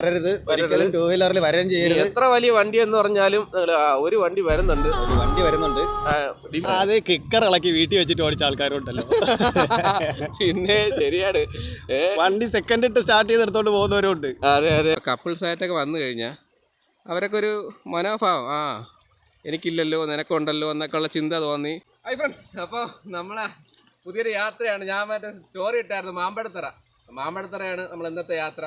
വരരുത്, ഒരിക്കലും ടൂ വീലറിൽ വരാൻ ചെയ്യരുത്. എത്ര വലിയ വണ്ടി എന്ന് പറഞ്ഞാലും ഒരു വണ്ടി വരുന്നുണ്ട്, അത് കിക്കർ ഇളക്കി വീട്ടിൽ വെച്ചിട്ട് ഓടിച്ച ആൾക്കാരുണ്ടല്ലോ. പിന്നെ ശരിയാണ്, വണ്ടി സെക്കൻഡ് ഇട്ട് സ്റ്റാർട്ട് ചെയ്തെടുത്തോണ്ട് പോകുന്നവരും ഉണ്ട്. അതെ അതെ. കപ്പിൾസ് ആയിട്ടൊക്കെ വന്നു കഴിഞ്ഞാൽ അവരൊക്കെ ഒരു മനോഭാവം, എനിക്കില്ലല്ലോ നിനക്കുണ്ടല്ലോ എന്നൊക്കെ ഉള്ള ചിന്ത തോന്നി. ഹൈ ഫ്രണ്ട്സ്, അപ്പോൾ നമ്മളെ പുതിയൊരു യാത്രയാണ്. ഞാൻ മറ്റേ സ്റ്റോറി ഇട്ടായിരുന്നു, മാമ്പഴത്തറയാണ് നമ്മൾ ഇന്നത്തെ യാത്ര.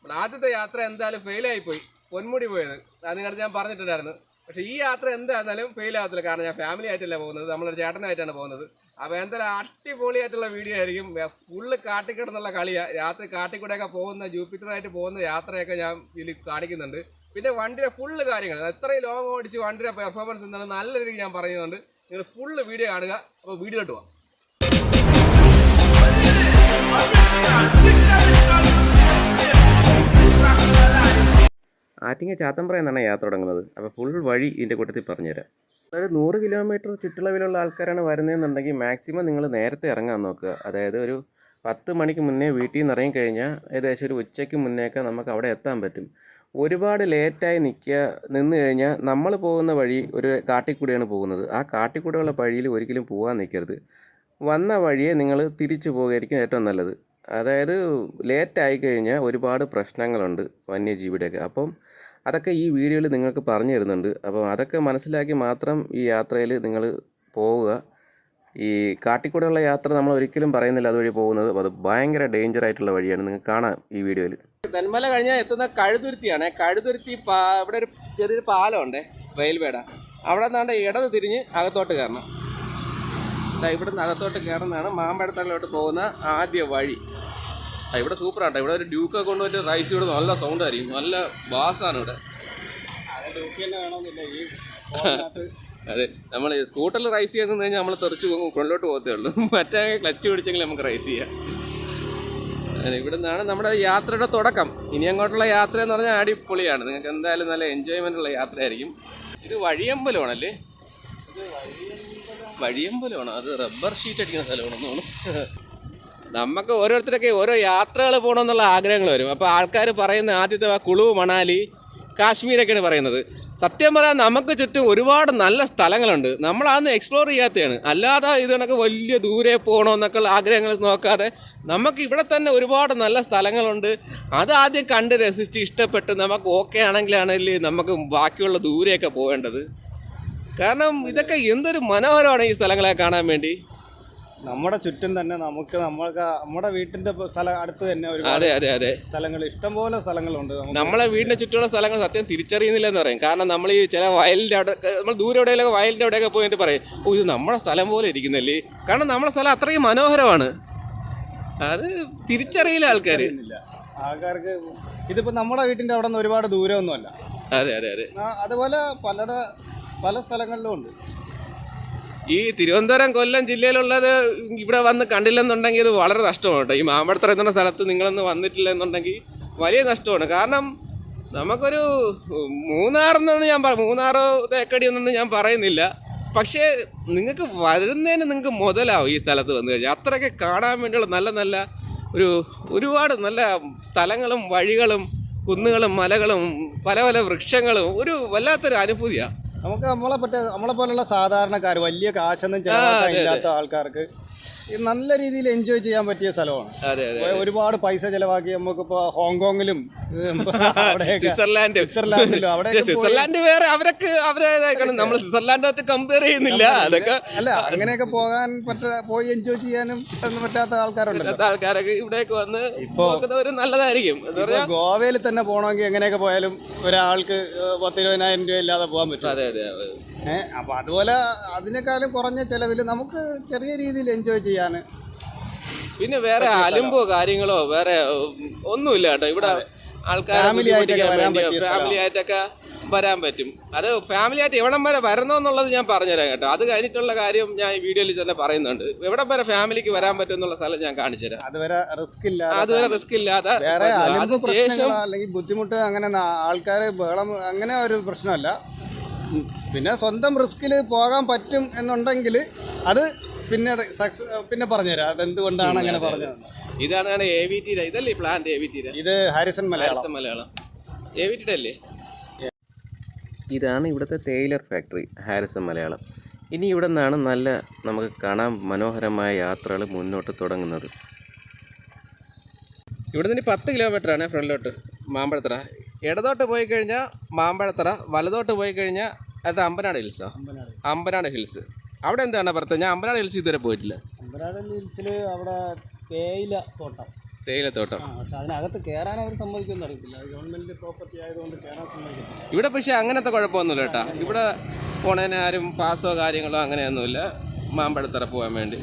നമ്മുടെ ആദ്യത്തെ യാത്ര എന്തായാലും ഫെയിലായിപ്പോയി, പൊന്മുടി പോയത്. അത് നിങ്ങളുടെ ഞാൻ പറഞ്ഞിട്ടുണ്ടായിരുന്നു. പക്ഷേ ഈ യാത്ര എന്തായിരുന്നാലും ഫെയിൽ ആകത്തില്ല, കാരണം ഞാൻ ഫാമിലി ആയിട്ടല്ല പോകുന്നത്, നമ്മളൊരു ചേട്ടനായിട്ടാണ് പോകുന്നത്. അപ്പോൾ എന്തായാലും അടിപൊളിയായിട്ടുള്ള വീഡിയോ ആയിരിക്കും. ഫുള്ള് കാട്ടിക്കിടന്നുള്ള കളിയാണ്. രാത്രി കാട്ടിക്കൂടെയൊക്കെ പോകുന്ന, ജൂപ്പിറ്ററായിട്ട് പോകുന്ന യാത്രയൊക്കെ ഞാൻ ഇതിൽ കാണിക്കുന്നുണ്ട്. പിന്നെ വണ്ടിയുടെ ഫുള്ള് കാര്യങ്ങൾ, എത്രയും ലോങ് ഓടിച്ച് വണ്ടിയുടെ പെർഫോമൻസ് എന്താണ് നല്ല രീതിക്ക് ഞാൻ പറയുന്നുണ്ട്. നിങ്ങൾ ഫുള്ള് വീഡിയോ കാണുക. അപ്പോൾ വീഡിയോട്ട് പോവാം. ആറ്റിങ്ങ ചാത്തമ്പ്ര എന്നാണ് യാത്ര തുടങ്ങുന്നത്. അപ്പോൾ ഫുൾ വഴി ഇതിൻ്റെ കൂട്ടത്തിൽ പറഞ്ഞുതരാം. അതായത് 100 കിലോമീറ്റർ ചുറ്റളവിലുള്ള ആൾക്കാരാണ് വരുന്നതെന്നുണ്ടെങ്കിൽ മാക്സിമം നിങ്ങൾ നേരത്തെ ഇറങ്ങാൻ നോക്കുക. അതായത് ഒരു 10 മണിക്ക് മുന്നേ വീട്ടിൽ നിന്ന് ഇറങ്ങിക്കഴിഞ്ഞാൽ ഏകദേശം ഒരു ഉച്ചയ്ക്ക് മുന്നേയൊക്കെ നമുക്ക് അവിടെ എത്താൻ പറ്റും. ഒരുപാട് ലേറ്റായി നിന്ന് കഴിഞ്ഞാൽ നമ്മൾ പോകുന്ന വഴി ഒരു കാട്ടിക്കൂടെയാണ് പോകുന്നത്. ആ കാട്ടിക്കൂടെയുള്ള വഴിയിൽ ഒരിക്കലും പോകാൻ നിൽക്കരുത്. വന്ന വഴിയെ നിങ്ങൾ തിരിച്ചു പോകുകയായിരിക്കും ഏറ്റവും നല്ലത്. അതായത് ലേറ്റായി കഴിഞ്ഞാൽ ഒരുപാട് പ്രശ്നങ്ങളുണ്ട് വന്യജീവിയുടെയൊക്കെ. അപ്പം അതൊക്കെ ഈ വീഡിയോയിൽ നിങ്ങൾക്ക് പറഞ്ഞു തരുന്നുണ്ട്. അപ്പോൾ അതൊക്കെ മനസ്സിലാക്കി മാത്രം ഈ യാത്രയിൽ നിങ്ങൾ പോവുക. ഈ കാട്ടിക്കൂടെയുള്ള യാത്ര നമ്മൾ ഒരിക്കലും പറയുന്നില്ല അതുവഴി പോകുന്നത്. അത് ഭയങ്കര ഡേഞ്ചർ ആയിട്ടുള്ള വഴിയാണ്, നിങ്ങൾക്ക് കാണാം ഈ വീഡിയോയിൽ. തെന്മല കഴിഞ്ഞാൽ എത്തുന്ന കഴുതുരുത്തിയാണ്. കഴുതുരുത്തി ഇവിടെ ഒരു ചെറിയൊരു പാലമുണ്ട്, റെയിൽവേയുടെ. അവിടെ നിന്നാണ്ട് ഇടത് തിരിഞ്ഞ് അകത്തോട്ട് കയറണം. ഇവിടുന്ന് അകത്തോട്ട് കയറുന്നതാണ് മാമ്പഴത്തറയിലോട്ട് പോകുന്ന ആദ്യ വഴി. ഇവിടെ സൂപ്പറാണ്. ഇവിടെ ഒരു ഡ്യൂക്കൊക്കെ കൊണ്ടുപോയിട്ട് റൈസ് ഇവിടെ നല്ല സൗണ്ട് ആയിരിക്കും, നല്ല ബാസാണ് ഇവിടെ. അതെ, നമ്മൾ സ്കൂട്ടറിൽ റൈസ് ചെയ്ത് കഴിഞ്ഞാൽ നമ്മൾ തെറിച്ച് പോകും, ഫ്രണ്ടിലോട്ട് പോകത്തേ ഉള്ളൂ. മറ്റേ ക്ലച്ച് പിടിച്ചെങ്കിൽ നമുക്ക് റൈസ് ചെയ്യാം. ഇവിടെ നിന്നാണ് നമ്മുടെ യാത്രയുടെ തുടക്കം. ഇനി അങ്ങോട്ടുള്ള യാത്ര എന്ന് പറഞ്ഞാൽ അടിപൊളിയാണ്. നിങ്ങൾക്ക് എന്തായാലും നല്ല എൻജോയ്മെൻ്റ് ഉള്ള യാത്രയായിരിക്കും. ഇത് വഴിയമ്പലമാണല്ലേ? വഴിയമ്പലമാണോ? അത് റബ്ബർ ഷീറ്റ് അടിക്കുന്ന സ്ഥലമാണെന്ന് തോന്നുന്നു. നമുക്ക് ഓരോരുത്തരൊക്കെ ഓരോ യാത്രകൾ പോകണമെന്നുള്ള ആഗ്രഹങ്ങൾ വരും. അപ്പോൾ ആൾക്കാർ പറയുന്ന ആദ്യത്തെ കുളു, മണാലി, കാശ്മീരൊക്കെയാണ് പറയുന്നത്. സത്യം പറയാൻ നമുക്ക് ചുറ്റും ഒരുപാട് നല്ല സ്ഥലങ്ങളുണ്ട്, നമ്മളതൊന്ന് എക്സ്പ്ലോർ ചെയ്യാത്തതാണ്. അല്ലാതെ ഇത് കണക്ക് വലിയ ദൂരെ പോകണമെന്നൊക്കെയുള്ള ആഗ്രഹങ്ങൾ നോക്കാതെ നമുക്ക് ഇവിടെ തന്നെ ഒരുപാട് നല്ല സ്ഥലങ്ങളുണ്ട്. അതാദ്യം കണ്ട് രസിച്ച് ഇഷ്ടപ്പെട്ട് നമുക്ക് ഓക്കെ ആണെങ്കിലാണെങ്കിൽ നമുക്ക് ബാക്കിയുള്ള ദൂരെയൊക്കെ പോകേണ്ടത്. കാരണം ഇതൊക്കെ എന്തൊരു മനോഹരമാണ് ഈ സ്ഥലങ്ങളെ കാണാൻ വേണ്ടി. നമ്മുടെ ചുറ്റും തന്നെ നമ്മുടെ വീട്ടിന്റെ സ്ഥലം അടുത്ത് തന്നെ അതെ അതെ അതെ സ്ഥലങ്ങൾ, ഇഷ്ടംപോലെ സ്ഥലങ്ങളുണ്ട്. നമ്മളെ വീടിന്റെ ചുറ്റുമുള്ള സ്ഥലങ്ങൾ സത്യം തിരിച്ചറിയുന്നില്ല എന്ന് പറയും. കാരണം നമ്മൾ ഈ ചില വയലിന്റെ അവിടെ, നമ്മൾ ദൂരെ എവിടെയൊക്കെ വയലിന്റെ അവിടെയൊക്കെ പോയിട്ട് പറയും, ഇത് നമ്മുടെ സ്ഥലം പോലെ ഇരിക്കുന്നില്ലേ. കാരണം നമ്മുടെ സ്ഥലം അത്രയും മനോഹരമാണ്. അത് തിരിച്ചറിയില്ല ആൾക്കാർക്ക്. ഇതിപ്പോ നമ്മുടെ വീട്ടിന്റെ അവിടെ നിന്ന് ഒരുപാട് ദൂരമൊന്നുമല്ല. അതെ അതെ അതെ. അതുപോലെ പല സ്ഥലങ്ങളിലും ഉണ്ട്. ഈ തിരുവനന്തപുരം, കൊല്ലം ജില്ലയിലുള്ളത് ഇവിടെ വന്ന് കണ്ടില്ലെന്നുണ്ടെങ്കിൽ ഇത് വളരെ നഷ്ടമാണ് കേട്ടോ. ഈ മാമ്പഴത്തറ എന്ന സ്ഥലത്ത് നിങ്ങളൊന്ന് വന്നിട്ടില്ല എന്നുണ്ടെങ്കിൽ വലിയ നഷ്ടമാണ്. കാരണം നമുക്കൊരു മൂന്നാറോ തേക്കടി എന്നൊന്നും ഞാൻ പറയുന്നില്ല, പക്ഷേ നിങ്ങൾക്ക് വരുന്നതിന് നിങ്ങൾക്ക് മുതലാവും ഈ സ്ഥലത്ത് വന്നു കഴിഞ്ഞാൽ. അത്രയ്ക്ക് കാണാൻ വേണ്ടിയുള്ള നല്ല നല്ല ഒരുപാട് നല്ല സ്ഥലങ്ങളും വഴികളും കുന്നുകളും മലകളും പല പല വൃക്ഷങ്ങളും ഒരു വല്ലാത്തൊരു അനുഭൂതിയാണ്. നമുക്ക് നമ്മളെ പോലുള്ള സാധാരണക്കാർ, വലിയ കാശൊന്നും ചെലവാക്കാത്ത ആൾക്കാർക്ക് നല്ല രീതിയിൽ എൻജോയ് ചെയ്യാൻ പറ്റിയ സ്ഥലമാണ്. ഒരുപാട് പൈസ ചെലവാക്കി നമുക്കിപ്പോ ഹോങ്കോങ്ങിലും സ്വിറ്റ്സർലാൻഡിലും സ്വിറ്റ്സർലാൻഡ് വേറെ അവരേതായിട്ടാണ്, നമ്മൾ സ്വിറ്റ്സർലാൻഡായിട്ട് കമ്പയർ ചെയ്യുന്നില്ല. അതൊക്കെ അല്ല, അങ്ങനെയൊക്കെ പോയി എൻജോയ് ചെയ്യാനും പറ്റാത്ത ആൾക്കാരൊക്കെ ഇവിടേക്ക് വന്ന് പോകുന്നവര് നല്ലതായിരിക്കും. ഗോവയിൽ തന്നെ പോകണമെങ്കിൽ എങ്ങനെയൊക്കെ പോയാലും ഒരാൾക്ക് 10-20,000 രൂപ ഇല്ലാതെ പോകാൻ പറ്റും. അതെ അതെ. അപ്പൊ അതുപോലെ അതിനേക്കാളും കുറഞ്ഞ ചെലവിൽ നമുക്ക് ചെറിയ രീതിയിൽ എൻജോയ് ചെയ്യാൻ, പിന്നെ വേറെ അലുമ്പോ കാര്യങ്ങളോ വേറെ ഒന്നുമില്ല കേട്ടോ. ഇവിടെ ആൾക്കാർ ഫാമിലി ആയിട്ടൊക്കെ വരാൻ പറ്റും. അത് ഫാമിലി ആയിട്ട് എവിടം വരെ വരണമെന്നുള്ളത് ഞാൻ പറഞ്ഞുതരാം കേട്ടോ. അത് കഴിഞ്ഞിട്ടുള്ള കാര്യം ഞാൻ ഈ വീഡിയോയിൽ തന്നെ പറയുന്നുണ്ട്. എവിടം വരെ ഫാമിലിക്ക് വരാൻ പറ്റും എന്നുള്ള സ്ഥലം ഞാൻ കാണിച്ചു തരാം. അതുവരെ റിസ്ക് ഇല്ലാതെ ശേഷം അല്ലെങ്കിൽ ബുദ്ധിമുട്ട് അങ്ങനെ ആൾക്കാർ ബഹളം അങ്ങനെ ഒരു പ്രശ്നമല്ല. പിന്നെ സ്വന്തം റിസ്കിൽ പോകാൻ പറ്റും എന്നുണ്ടെങ്കിൽ അത് പിന്നെ പറഞ്ഞുതരാം അതെന്തുകൊണ്ടാണ് അങ്ങനെ പറഞ്ഞത്. ഇതാണ് AVT, ഇതല്ലേ പ്ലാന്റ് AVT? ഇത് ഹാരിസൺ മലയാളം. അല്ലേ? ഇതാണ് ഇവിടുത്തെ തേയിലർ ഫാക്ടറി, ഹാരിസൺ മലയാളം. ഇനി ഇവിടെ നിന്നാണ് നല്ല നമുക്ക് കാണാൻ മനോഹരമായ യാത്രകൾ മുന്നോട്ട് തുടങ്ങുന്നത്. ഇവിടെ നിന്ന് 10 കിലോമീറ്ററാണ് ഫ്രണ്ടിലോട്ട് മാമ്പഴത്തറ. ഇടതോട്ട് പോയി കഴിഞ്ഞാൽ മാമ്പഴത്തറ, വലതോട്ട് പോയി കഴിഞ്ഞാൽ അത് അമ്പനാട് ഹിൽസോ? അമ്പനാട് ഹിൽസ്. അവിടെ എന്താണ് പ്രത്യേകം? ഞാൻ അമ്പനാട് ഹിൽസ് ഇതുവരെ പോയിട്ടില്ല. അമ്പനാട് ഹിൽസിൽ അവിടെ തേയിലത്തോട്ടം. പക്ഷെ അതിനകത്ത് കയറാൻ അവർ സമ്മതിക്കുമെന്ന് അറിയത്തില്ല. ഗവൺമെന്റ് പ്രോപ്പർട്ടി ആയതുകൊണ്ട് കയറാൻ സമ്മതിക്കില്ല. ഇവിടെ പക്ഷേ അങ്ങനത്തെ കുഴപ്പമൊന്നുമില്ല കേട്ടോ. ഇവിടെ പോണതിന് ആരും പാസോ കാര്യങ്ങളോ അങ്ങനെയൊന്നുമില്ല മാമ്പഴത്തറ പോകാൻ വേണ്ടി.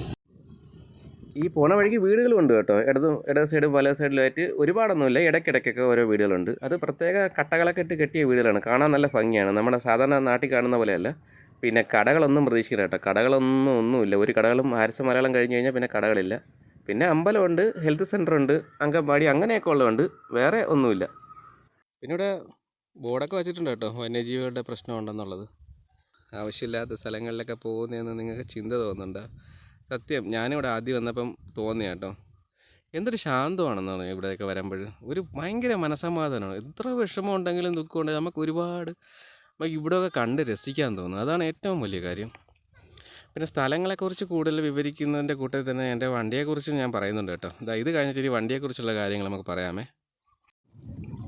ഈ പോണ വഴിക്ക് വീടുകളുണ്ട് കേട്ടോ. ഇടത് സൈഡും വല സൈഡിലായിട്ട് ഒരുപാടൊന്നുമില്ല, ഇടയ്ക്കിടയ്ക്കൊക്കെ ഓരോ വീടുകളുണ്ട്. അത് പ്രത്യേക കട്ടകളൊക്കെ ഇട്ട് കെട്ടിയ വീടുകളാണ്. കാണാൻ നല്ല ഭംഗിയാണ്, നമ്മുടെ സാധാരണ നാട്ടിൽ കാണുന്ന പോലെയല്ല. പിന്നെ കടകളൊന്നും പ്രതീക്ഷിക്കണം കേട്ടോ. കടകളൊന്നുമില്ല. ഒരു കടകളും ഹാരിസൺ മലയാളം കഴിഞ്ഞ് കഴിഞ്ഞാൽ പിന്നെ കടകളില്ല. പിന്നെ അമ്പലമുണ്ട്, ഹെൽത്ത് സെൻ്ററുണ്ട്, അംഗൻവാടി അങ്ങനെയൊക്കെ ഉള്ളതുണ്ട്. വേറെ ഒന്നുമില്ല. പിന്നെ ഇവിടെ ബോർഡൊക്കെ വെച്ചിട്ടുണ്ട് കേട്ടോ, വന്യജീവികളുടെ പ്രശ്നമുണ്ടെന്നുള്ളത്. ആവശ്യമില്ലാത്ത സ്ഥലങ്ങളിലൊക്കെ പോകുന്നതെന്ന് നിങ്ങൾക്ക് ചിന്ത തോന്നുന്നുണ്ടോ? സത്യം ഞാനിവിടെ ആദ്യം വന്നപ്പം തോന്നിയ കേട്ടോ, എന്തൊരു ശാന്തമാണെന്നാണ് ഇവിടെയൊക്കെ വരുമ്പോൾ. ഒരു ഭയങ്കര മനസ്സമാധാനമാണ്. എത്ര വിഷമം ഉണ്ടെങ്കിലും ദുഃഖമുണ്ടെങ്കിൽ നമുക്ക് ഒരുപാട് ഇവിടെയൊക്കെ കണ്ട് രസിക്കാൻ തോന്നും. അതാണ് ഏറ്റവും വലിയ കാര്യം. പിന്നെ സ്ഥലങ്ങളെക്കുറിച്ച് കൂടുതൽ വിവരിക്കുന്നതിൻ്റെ കൂട്ടത്തിൽ തന്നെ എൻ്റെ വണ്ടിയെക്കുറിച്ച് ഞാൻ പറയുന്നുണ്ട് കേട്ടോ. ഇത് കഴിഞ്ഞിട്ട് ഈ വണ്ടിയെക്കുറിച്ചുള്ള കാര്യങ്ങൾ നമുക്ക് പറയാമേ.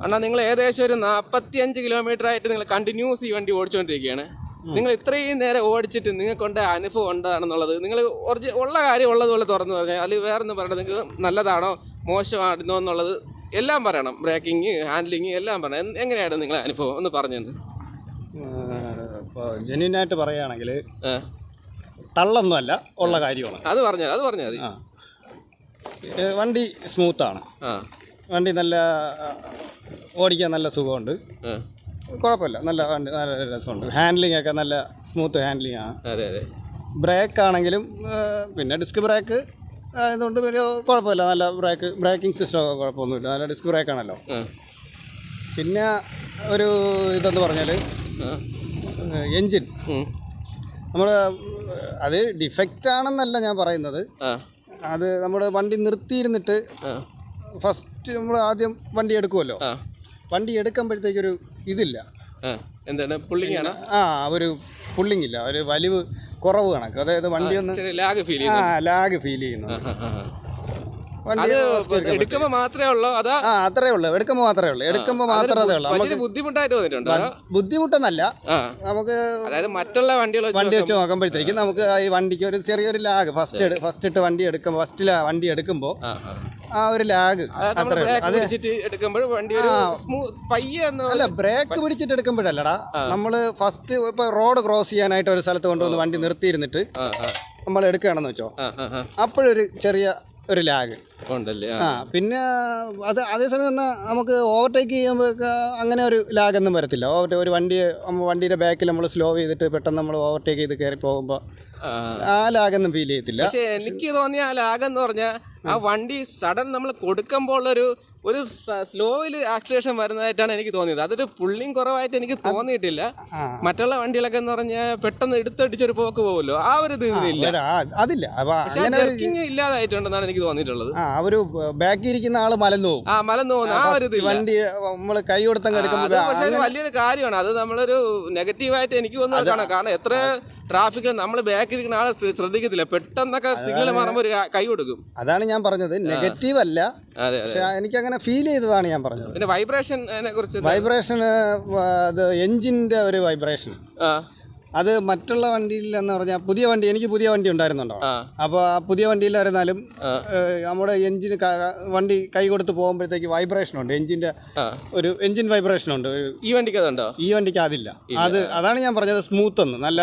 അണ്ണാ, നിങ്ങൾ ഏകദേശം ഒരു 45 കിലോമീറ്റർ ആയിട്ട് നിങ്ങൾ കണ്ടിന്യൂസ് ഈ വണ്ടി ഓടിച്ചുകൊണ്ടിരിക്കുകയാണ്. നിങ്ങൾ ഇത്രയും നേരം ഓടിച്ചിട്ട് നിങ്ങൾക്കുണ്ട അനുഭവം എന്താണെന്നുള്ളത് നിങ്ങൾ ഉള്ള കാര്യം ഉള്ളതുപോലെ തുറന്നു പറഞ്ഞാൽ, അതിൽ വേറെ ഒന്നും പറയണം. നിങ്ങൾക്ക് നല്ലതാണോ മോശമാണോ എന്നുള്ളത് എല്ലാം പറയണം. ബ്രേക്കിങ്, ഹാൻഡ്ലിങ് എല്ലാം പറയണം. എങ്ങനെയാണ് നിങ്ങളെ അനുഭവം ഒന്ന് പറഞ്ഞത്? ഇപ്പോൾ ജെന്യൂനായിട്ട് പറയുകയാണെങ്കിൽ തള്ളൊന്നുമല്ല, ഉള്ള കാര്യമാണ്. അത് പറഞ്ഞാൽ മതി. വണ്ടി സ്മൂത്താണ്. വണ്ടി നല്ല ഓടിക്കാൻ നല്ല സുഖമുണ്ട്. കുഴപ്പമില്ല, നല്ല വണ്ടി, നല്ല രസമുണ്ട്. ഹാൻഡ്ലിംഗ് ഒക്കെ നല്ല സ്മൂത്ത് ഹാൻഡ്ലിംഗ് ആണ്. ബ്രേക്ക് ആണെങ്കിലും പിന്നെ ഡിസ്ക് ബ്രേക്ക് ആയതുകൊണ്ട് വലിയ കുഴപ്പമില്ല. നല്ല ബ്രേക്കിംഗ് സിസ്റ്റം കുഴപ്പമൊന്നുമില്ല. നല്ല ഡിസ്ക് ബ്രേക്കാണല്ലോ. പിന്നെ ഒരു ഇതെന്ന് പറഞ്ഞാൽ എൻജിൻ നമ്മൾ അത് ഡിഫക്റ്റ് ആണെന്നല്ല ഞാൻ പറയുന്നത്. അത് നമ്മുടെ വണ്ടി നിർത്തിയിരുന്നിട്ട് ഫസ്റ്റ് നമ്മൾ ആദ്യം വണ്ടി എടുക്കുമല്ലോ. വണ്ടി എടുക്കുമ്പോഴത്തേക്കൊരു ഇതില്ല, എന്താണ് പുള്ളിങ് ആണ്. ഒരു പുള്ളിങ് ഇല്ല, ഒരു വലിവ് കുറവ് കണക്ക്. അതായത് വണ്ടി ഒന്ന് ലാഗ് ഫീൽ ചെയ്യുന്നു. എടുക്കുമ്പോ മാത്രമേ ഉള്ളൂ. അത്രേ ഉള്ളൂ. എടുക്കുമ്പോൾ മാത്രമേ ഉള്ളൂ. നമുക്ക് ബുദ്ധിമുട്ടായിട്ട് തോന്നിയിട്ടുണ്ട്. ബുദ്ധിമുട്ടെന്നല്ല, നമുക്ക് മറ്റുള്ള വണ്ടി വെച്ച് നോക്കുമ്പോഴത്തേക്കും നമുക്ക് ഈ വണ്ടിക്ക് ഒരു ചെറിയൊരു ലാഗ് ഫസ്റ്റ് ഇട്ട് വണ്ടി എടുക്കുമ്പോൾ ആ ഒരു ലാഗ് അല്ല, ബ്രേക്ക് പിടിച്ചിട്ട് എടുക്കുമ്പോഴല്ലടാ. നമ്മള് ഫസ്റ്റ് ഇപ്പൊ റോഡ് ക്രോസ് ചെയ്യാനായിട്ട് ഒരു സ്ഥലത്ത് കൊണ്ടുവന്ന് വണ്ടി നിർത്തിയിരുന്നിട്ട് നമ്മൾ എടുക്കുകയാണെന്ന് വെച്ചോ, അപ്പോഴൊരു ചെറിയ ഒരു ലാഗ് ഉണ്ടല്ലേ. പിന്നെ അത് അതേസമയം നമുക്ക് ഓവർടേക്ക് ചെയ്യുമ്പോൾ അങ്ങനെ ഒരു ലാഗൊന്നും വരത്തില്ല. ഒരു വണ്ടിയുടെ ബാക്കിൽ നമ്മൾ സ്ലോ ചെയ്തിട്ട് പെട്ടെന്ന് നമ്മൾ ഓവർടേക്ക് ചെയ്ത് കയറി പോകുമ്പോൾ ആ ലാഗൊന്നും ഫീൽ ചെയ്യത്തില്ല. പക്ഷേ എനിക്ക് തോന്നിയ ആ ലാഗെന്ന് പറഞ്ഞാൽ ആ വണ്ടി സഡൻ നമ്മൾ കൊടുക്കുമ്പോൾ ഒരു സ്ലോയിൽ ആക്സിലേഷൻ വരുന്നതായിട്ടാണ് എനിക്ക് തോന്നിയത്. അതൊരു പുള്ളിങ് കുറവായിട്ട് എനിക്ക് തോന്നിയിട്ടില്ല. മറ്റുള്ള വണ്ടികളൊക്കെ എന്ന് പറഞ്ഞാൽ പെട്ടെന്ന് എടുത്തടിച്ചൊരു പോക്ക് പോകുമല്ലോ, ആ ഒരു ഇതില്ല. അതില്ല, ജർക്കിങ് ഇല്ലാതായിട്ടുണ്ടെന്നാണ് എനിക്ക് തോന്നിയിട്ടുള്ളത്. ഒരു ബാക്കി ഇരിക്കുന്ന ആള് മലന്നു പോകും. ആ ഒരു വണ്ടി നമ്മൾ കൈ കൊടുത്തങ്ങ് എടുക്കുമ്പോൾ പക്ഷേ വലിയൊരു കാര്യമാണ്. അത് നമ്മളൊരു നെഗറ്റീവായിട്ട് എനിക്ക് തോന്നുന്നത് കാണാം. കാരണം എത്ര ട്രാഫിക്കിൽ നമ്മൾ ബാക്കി ഇരിക്കുന്ന ആളെ ശ്രദ്ധിക്കത്തില്ല, പെട്ടെന്നൊക്കെ സിഗ്നൽ മാറുമ്പോൾ ഒരു കൈ കൊടുക്കും. അതാണ് ഞാൻ പറഞ്ഞത്, നെഗറ്റീവ് അല്ല. പക്ഷെ എനിക്ക് അങ്ങനെ ഫീൽ ചെയ്തതാണ് ഞാൻ പറഞ്ഞത്. പിന്നെ വൈബ്രേഷനെ കുറിച്ച്, അത് എൻജിൻ്റെ ഒരു വൈബ്രേഷൻ, അത് മറ്റുള്ള വണ്ടിയിൽ എന്ന് പറഞ്ഞാൽ എനിക്ക് പുതിയ വണ്ടി ഉണ്ടായിരുന്നുണ്ടോ. അപ്പോൾ ആ പുതിയ വണ്ടിയിലായിരുന്നാലും നമ്മുടെ എൻജിന് വണ്ടി കൈ കൊടുത്ത് പോകുമ്പോഴത്തേക്ക് വൈബ്രേഷൻ ഉണ്ട്. ഒരു എൻജിൻ വൈബ്രേഷൻ ഉണ്ട്. ഈ വണ്ടിക്ക് അതില്ല. അതാണ് ഞാൻ പറഞ്ഞത് സ്മൂത്ത് എന്ന്. നല്ല